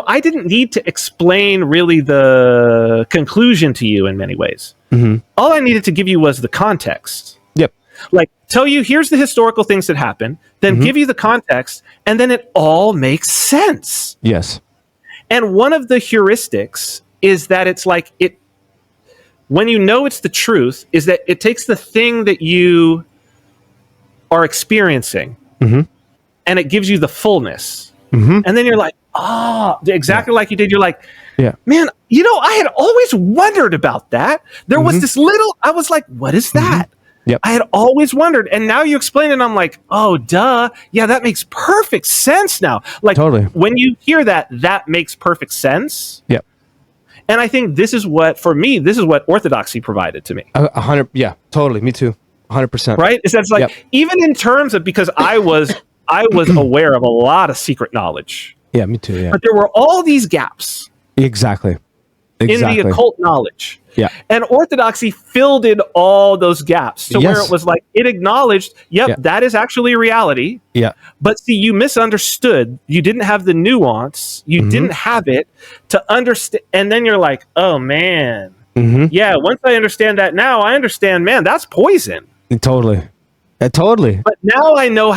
I didn't need to explain really the conclusion to you in many ways. Mm-hmm. All I needed to give you was the context. Yep. Like tell you here's the historical things that happened, then give you the context, and then it all makes sense. Yes. And one of the heuristics is that it's like when you know it's the truth, is that it takes the thing that you are experiencing and it gives you the fullness. And then you're like, exactly like you did. You're like, man, I had always wondered about that. There was this I was like, what is that? Yep. I had always wondered. And now you explain it, and I'm like, oh, duh. Yeah, that makes perfect sense now. Like, totally. When you hear that makes perfect sense. Yep. And I think this is what orthodoxy provided to me. 100. Yeah, totally. Me too. 100%. Right? It's like, even in terms of, because I was aware of a lot of secret knowledge. Yeah, me too. Yeah. But there were all these gaps. Exactly. In the occult knowledge. Yeah. And orthodoxy filled in all those gaps. So where it was like, it acknowledged, that is actually reality. Yeah. But see, you misunderstood. You didn't have the nuance. You didn't have it to understand. And then you're like, oh, man. Yeah, once I understand that now, I understand, man, that's poison. Totally. Totally. But now I know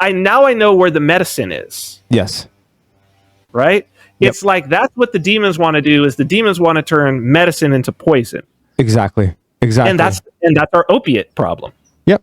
I know where the medicine is. Yes. Right? It's like that's what the demons want to do. Is the demons want to turn medicine into poison? Exactly. And that's our opiate problem. Yep.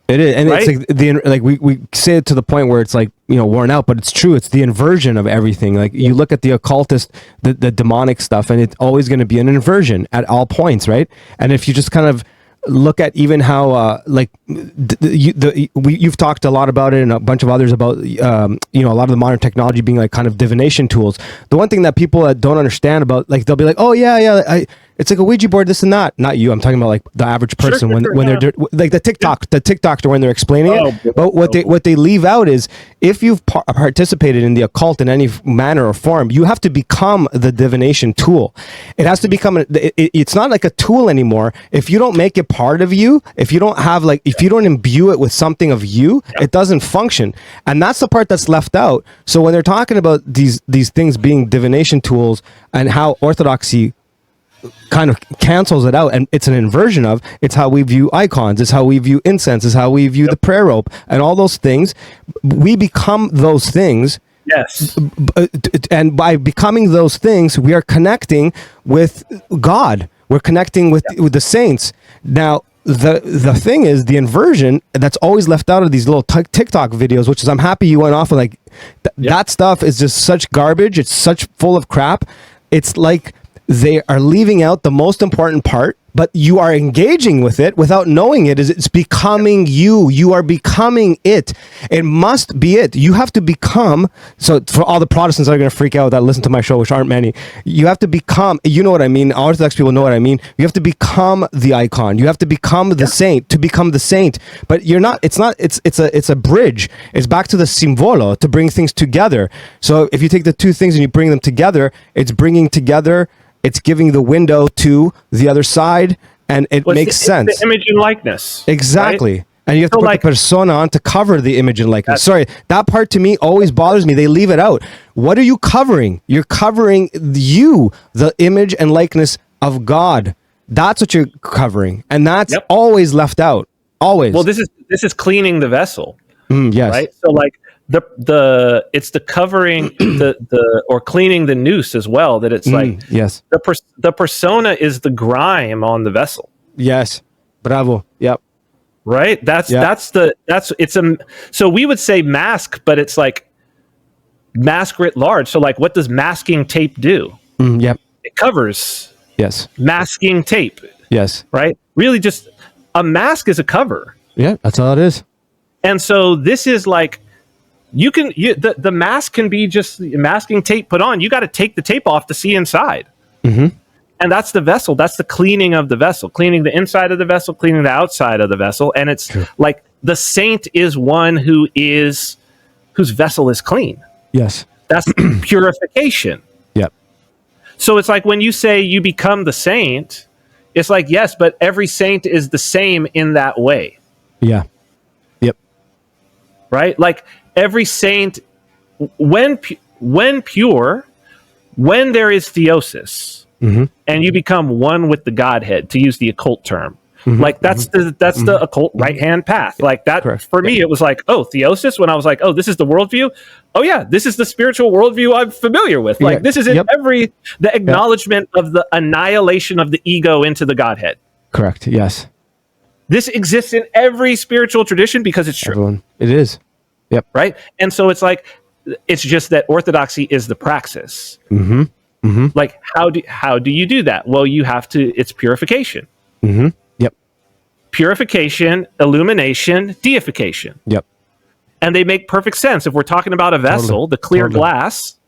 It is, and right? it's like we say it to the point where it's like worn out, but it's true. It's the inversion of everything. Like you look at the occultist, the demonic stuff, and it's always going to be an inversion at all points, right? And if you just kind of look at even how you've talked a lot about it, and a bunch of others about a lot of the modern technology being like kind of divination tools. The one thing that people don't understand about, like, they'll be like, oh yeah, it's like a Ouija board, this and that. Not you. I'm talking about like the average person when they're like the TikToker when they're explaining it. But what they leave out is, if you've participated in the occult in any manner or form, you have to become the divination tool. It has to become it's not like a tool anymore. If you don't make it part of you, if you don't imbue it with something of you, it doesn't function. And that's the part that's left out. So when they're talking about these things being divination tools and how orthodoxy kind of cancels it out, and it's an inversion of, it's how we view icons, it's how we view incense, it's how we view the prayer rope and all those things. We become those things. Yes. And by becoming those things, we are connecting with God. We're connecting with the saints. Now, the thing is, the inversion that's always left out of these little TikTok videos, which is, I'm happy you went off and like that stuff is just such garbage. It's such full of crap. It's like they are leaving out the most important part, but you are engaging with it without knowing it. It's becoming you. You are becoming it. It must be it. You have to become. So for all the Protestants that are going to freak out that listen to my show, which aren't many, you have to become, you know what I mean? Orthodox people know what I mean. You have to become the icon. You have to become the saint to become the saint. But you're not, it's a bridge. It's back to the simbolo, to bring things together. So if you take the two things and you bring them together, it's bringing together, it's giving the window to the other side, and it makes sense. It's the image and likeness. Exactly. Right? And you have to put the persona on to cover the image and likeness. Sorry, that part to me always bothers me. They leave it out. What are you covering? You're covering the image and likeness of God. That's what you're covering. And that's always left out. Always. Well, this is cleaning the vessel. Yes. Right? So like it's the covering or cleaning the noose as well, that it's like yes, the persona is the grime on the vessel. Yes. Bravo. Yep. Right? So we would say mask, but it's like mask writ large. So like, what does masking tape do? Yep. It covers. Yes. Masking tape. Yes. Right? Really, just a mask is a cover. Yeah, that's all it is. And so this is like, the mask can be just masking tape put on. You got to take the tape off to see inside. Mm-hmm. And that's the vessel. That's the cleaning of the vessel, cleaning the inside of the vessel, cleaning the outside of the vessel. And it's like the saint is one whose vessel is clean. Yes. That's purification. Yep. So it's like when you say you become the saint, it's like, yes, but every saint is the same in that way. Yeah. Yep. Right? Like every saint, when pure, when there is theosis, and you become one with the Godhead, to use the occult term. Like that's the occult right hand path. Like that. Correct. For me, it was like, oh, theosis. When I was like, oh, this is the worldview. Oh yeah, this is the spiritual worldview I'm familiar with. Like this is in the acknowledgement of the annihilation of the ego into the Godhead. Correct. Yes. This exists in every spiritual tradition because it's true. Everyone. It is. Yep. Right. And so it's like, it's just that orthodoxy is the praxis. Like how do you do that? Well, you have to. It's purification. Yep. Purification, illumination, deification. Yep. And they make perfect sense. If we're talking about a vessel, the clear glass,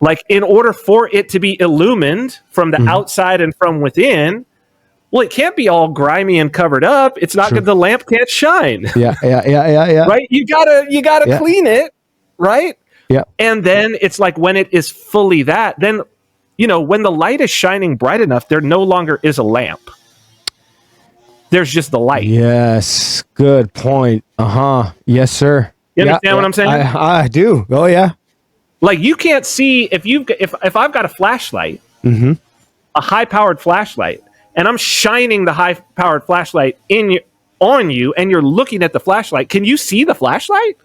like in order for it to be illumined from the outside and from within, well, it can't be all grimy and covered up. It's not good. The lamp can't shine. Yeah. Right? You gotta clean it, right? Yeah. And then it's like when it is fully that, then, when the light is shining bright enough, there no longer is a lamp. There's just the light. Yes. Good point. Yes, sir. You understand what I'm saying? I do. Oh yeah. Like you can't see if I've got a flashlight, a high powered flashlight, and I'm shining the high powered flashlight on you, and you're looking at the flashlight. Can you see the flashlight?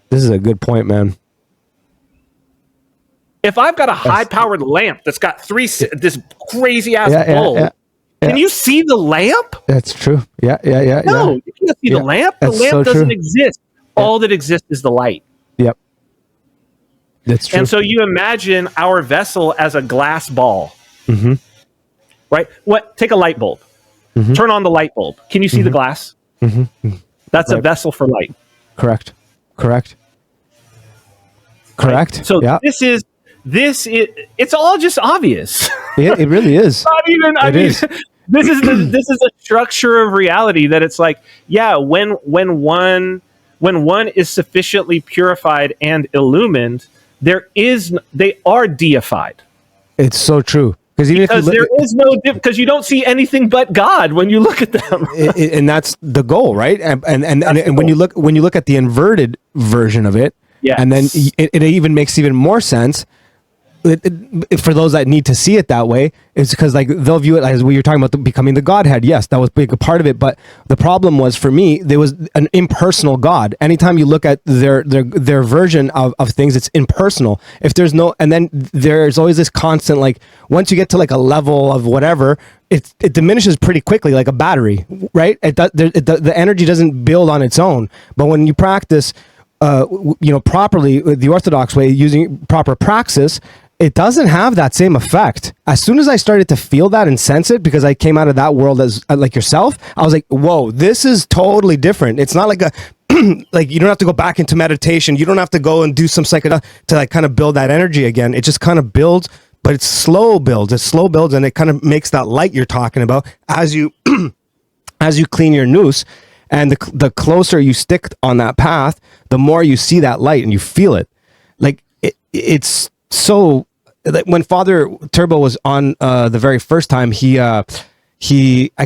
This is a good point, man. If I've got a high-powered lamp that's got this crazy-ass bulb, can you see the lamp? That's true. Yeah. No, you can't see the lamp. The lamp doesn't exist. All that exists is the light. Yep. That's true. And so you imagine our vessel as a glass ball. Right? Take a light bulb. Turn on the light bulb. Can you see the glass? That's a vessel for light. Correct. Right? So this is it's all just obvious. Yeah, it really is. Not even this is a structure of reality that it's like, when one is sufficiently purified and illumined, they are deified. It's so true. Because you don't see anything but God when you look at them. And that's the goal, right? And when you look at the inverted version of it, and then it even makes even more sense. For those that need to see it that way, it's because like they'll view it as we were talking about becoming the Godhead. Yes, that was a big part of it, but the problem was for me there was an impersonal God. Anytime you look at their version of things, it's impersonal. If there's no, and then there's always this constant like once you get to like a level of whatever, it diminishes pretty quickly, like a battery, right? The energy doesn't build on its own, but when you practice, properly the Orthodox way using proper praxis. It doesn't have that same effect. As soon as I started to feel that and sense it, because I came out of that world as like yourself, I was like, whoa, this is totally different. It's not like like you don't have to go back into meditation. You don't have to go and do some psychedelic to like kind of build that energy again. It just kind of builds, but it's slow builds. And it kind of makes that light you're talking about as you clean your noose. And the closer you stick on that path, the more you see that light and you feel it. Like it's so. When Father Turbo was on the very first time, I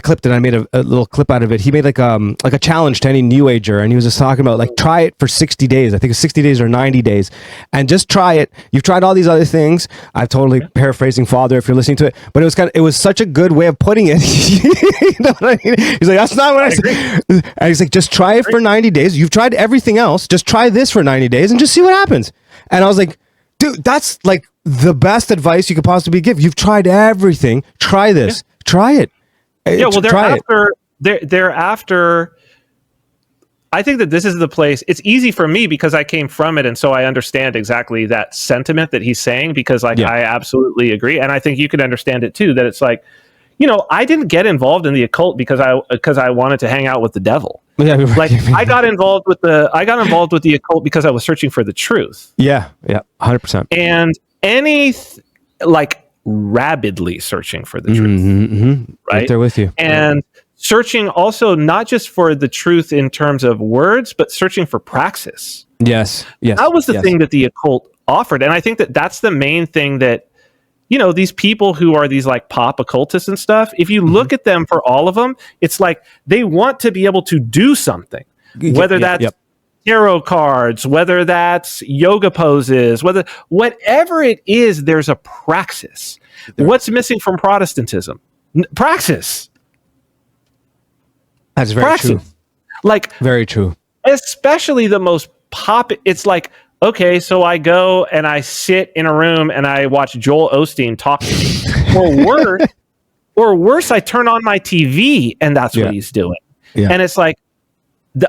clipped it. I made a little clip out of it. He made like a challenge to any new ager, and he was just talking about like try it for 60 days. I think it's 60 days or 90 days, and just try it. You've tried all these other things. I'm totally paraphrasing Father if you're listening to it, but it was such a good way of putting it. You know what I mean? He's like, that's not what I said. And he's like, just try it for 90 days. You've tried everything else. Just try this for 90 days and just see what happens. And I was like, dude, that's like the best advice you could possibly give. You've tried everything. Try this. Yeah. Try it. Yeah, well, thereafter, I think that this is the place. It's easy for me because I came from it, and so I understand exactly that sentiment that he's saying, because I absolutely agree. And I think you can understand it too, that it's like, I didn't get involved in the occult because I wanted to hang out with the devil. Yeah, like I got involved with the occult because I was searching for the truth. Yeah, 100%. And like rabidly searching for the truth, right there with you, and searching also not just for the truth in terms of words, but searching for praxis. Yes. That was the thing that the occult offered, and I think that that's the main thing that, you know, these people who are these like pop occultists and stuff, if you look at them, for all of them, it's like they want to be able to do something, whether that's tarot cards, whether that's yoga poses, whatever it is, there's a praxis. What's missing from Protestantism? Praxis. That's very true. Like, very true. Especially the most it's like, okay, so I go and I sit in a room and I watch Joel Osteen talk to me. Or worse, I turn on my TV and that's what he's doing. Yeah. And it's like,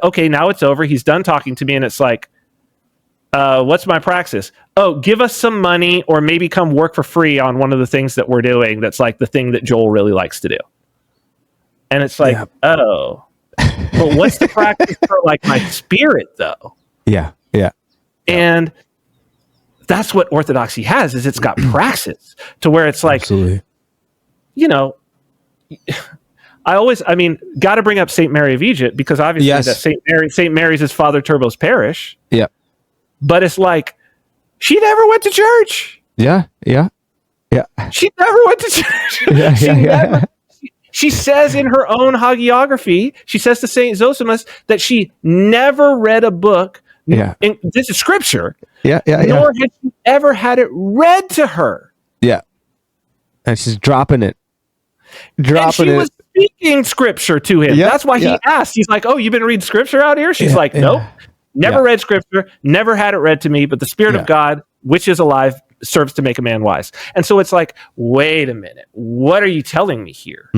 okay, now it's over. He's done talking to me, and it's like, what's my praxis? Oh, give us some money, or maybe come work for free on one of the things that we're doing that's like the thing that Joel really likes to do. And it's like, oh. But what's the practice for like my spirit, though? Yeah. And that's what Orthodoxy has, is it's got praxis, to where it's like, absolutely. You know, got to bring up St. Mary of Egypt, because obviously that St. Mary's is Father Turbo's parish. Yeah. But it's like, she never went to church. Yeah. She never went to church. She says in her own hagiography, she says to St. Zosimus that she never read a book. And this is scripture. Nor had she ever had it read to her. Yeah. And she's dropping it. And she was speaking scripture to him. That's why he asked. He's like, oh, you've been reading scripture out here? She's like, nope. Never read scripture. Never had it read to me. But the Spirit of God, which is alive, serves to make a man wise. And so it's like, wait a minute. What are you telling me here?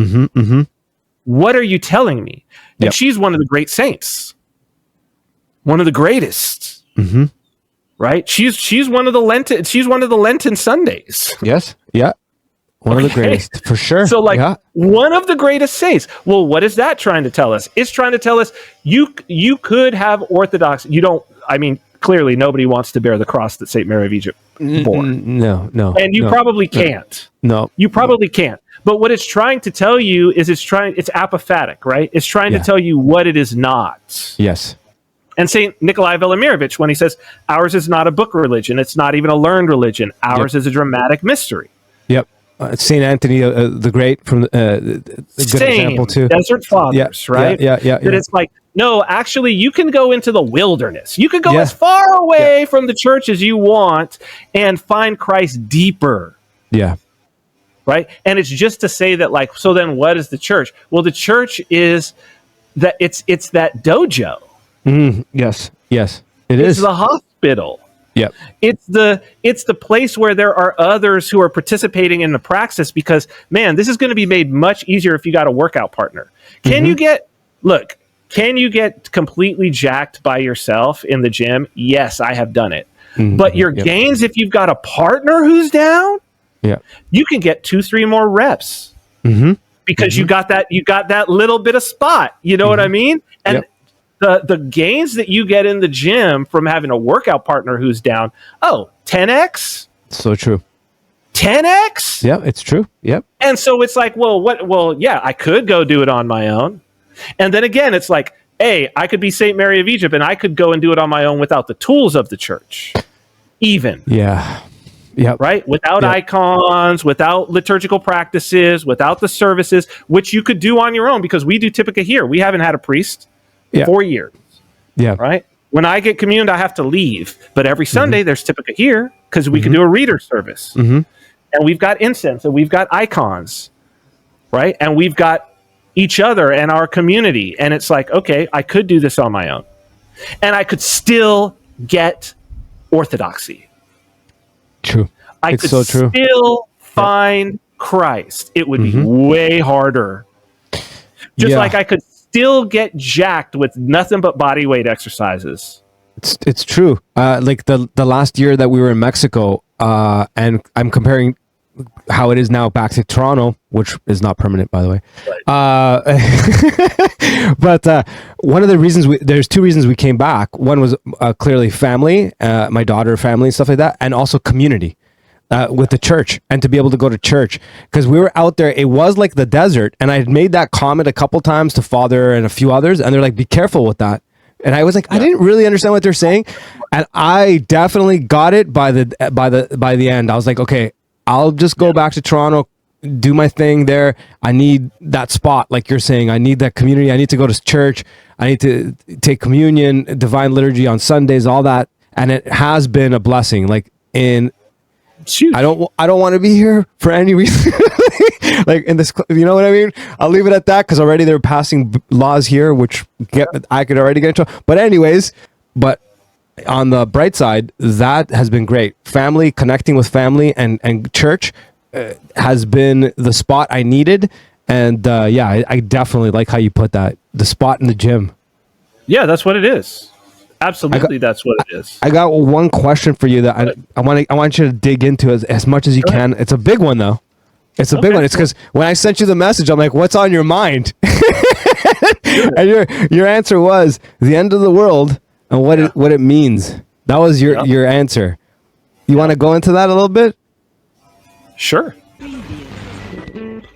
What are you telling me? And she's one of the great saints. One of the greatest. Right? She's one of the Lenten Sundays. Yes. Yeah. One of the greatest, for sure. So, like, one of the greatest saints. Well, what is that trying to tell us? It's trying to tell us you could have Orthodox. You don't. I mean, clearly, nobody wants to bear the cross that St. Mary of Egypt bore. No. And you probably can't. No. You probably can't. But what it's trying to tell you is it's apophatic, right? It's trying to tell you what it is not. Yes. And St. Nikolai Velimirovich, when he says, ours is not a book religion, it's not even a learned religion, ours is a dramatic mystery. Yep. St. Anthony the Great, from the good example too. Desert Fathers, right? Yeah. That it's like, no, actually, you can go into the wilderness. You can go as far away from the church as you want and find Christ deeper. Yeah. Right? And it's just to say that, like, so then what is the church? Well, the church is that it's that dojo. Yes. It is. It's the hospital. Yep. It's the place where there are others who are participating in the praxis, because, man, this is going to be made much easier if you got a workout partner. Can you get completely jacked by yourself in the gym? Yes, I have done it. But your gains, if you've got a partner who's down, you can get 2-3 more reps because you got that little bit of spot. You know what I mean? And the gains that you get in the gym from having a workout partner who's down, 10x? So true. 10x? Yeah, it's true. Yep. And so it's like, I could go do it on my own. And then again, it's like, hey, I could be St. Mary of Egypt and I could go and do it on my own without the tools of the church. Even. Yeah. Yeah. Right? Without icons, without liturgical practices, without the services, which you could do on your own, because we do Typica here. We haven't had a priest. 4 years. Yeah. Right? When I get communed, I have to leave. But every Sunday, there's Typica here, because we can do a reader service. And we've got incense, and we've got icons. Right? And we've got each other and our community. And it's like, okay, I could do this on my own. And I could still get orthodoxy. True. I could still find Christ. It would be way harder. Just like I could still get jacked with nothing but body weight exercises. It's true. Like the last year that we were in Mexico, and I'm comparing how it is now back to Toronto, which is not permanent, by the way. But one of the reasons there's two reasons we came back. One was clearly family, my daughter, family, and stuff like that, and also community. With the church, and to be able to go to church, because we were out there, it was like the desert, and I had made that comment a couple times to Father and a few others, and they're like, be careful with that. And I was like, I didn't really understand what they're saying, and I definitely got it by the end. I was like, okay, I'll just go back to Toronto, do my thing there. I need that spot, like you're saying. I need that community. I need to go to church. I need to take communion, divine liturgy on Sundays, all that, and it has been a blessing. Like I don't want to be here for any reason. Like in this, you know what I mean? I'll leave it at that, because already they're passing laws here, which I could already get into. But anyways, on the bright side, that has been great. Family, connecting with family and church has been the spot I needed. And I definitely like how you put that. The spot in the gym. Yeah, that's what it is. Absolutely, that's what it is. I got one question for you that I want you to dig into as much as you can. It's a big one, though. It's a big one. It's because when I sent you the message, I'm like, "What's on your mind?" And your answer was the end of the world and what it means. That was your answer. You want to go into that a little bit? Sure.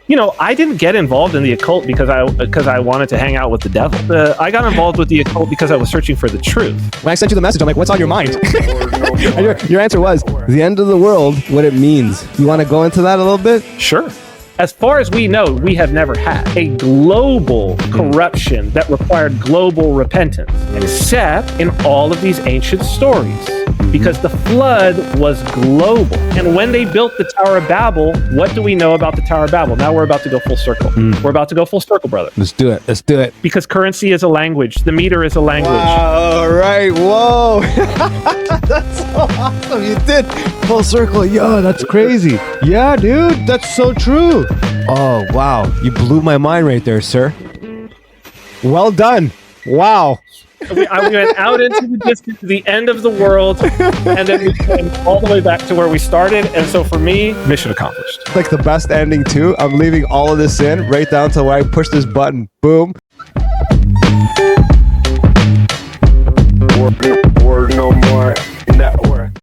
You know, I didn't get involved in the occult because I wanted to hang out with the devil. I got involved with the occult because I was searching for the truth. When I sent you the message, I'm like, what's on your mind? And your answer was, the end of the world, what it means. You want to go into that a little bit? Sure. As far as we know, we have never had a global corruption that required global repentance, except in all of these ancient stories. Because the flood was global. And when they built the Tower of Babel, what do we know about the Tower of Babel? Now we're about to go full circle. We're about to go full circle, brother. Let's do it. Because currency is a language. The meter is a language. Wow, all right. Whoa. That's so awesome. You did full circle. Yo, that's crazy. Yeah, dude. That's so true. Oh, wow. You blew my mind right there, sir. Well done. Wow. I went out into the distance, the end of the world, and then we came all the way back to where we started. And so for me, mission accomplished. Like the best ending too. I'm leaving all of this in right down to where I push this button. Boom. Word no more. Network.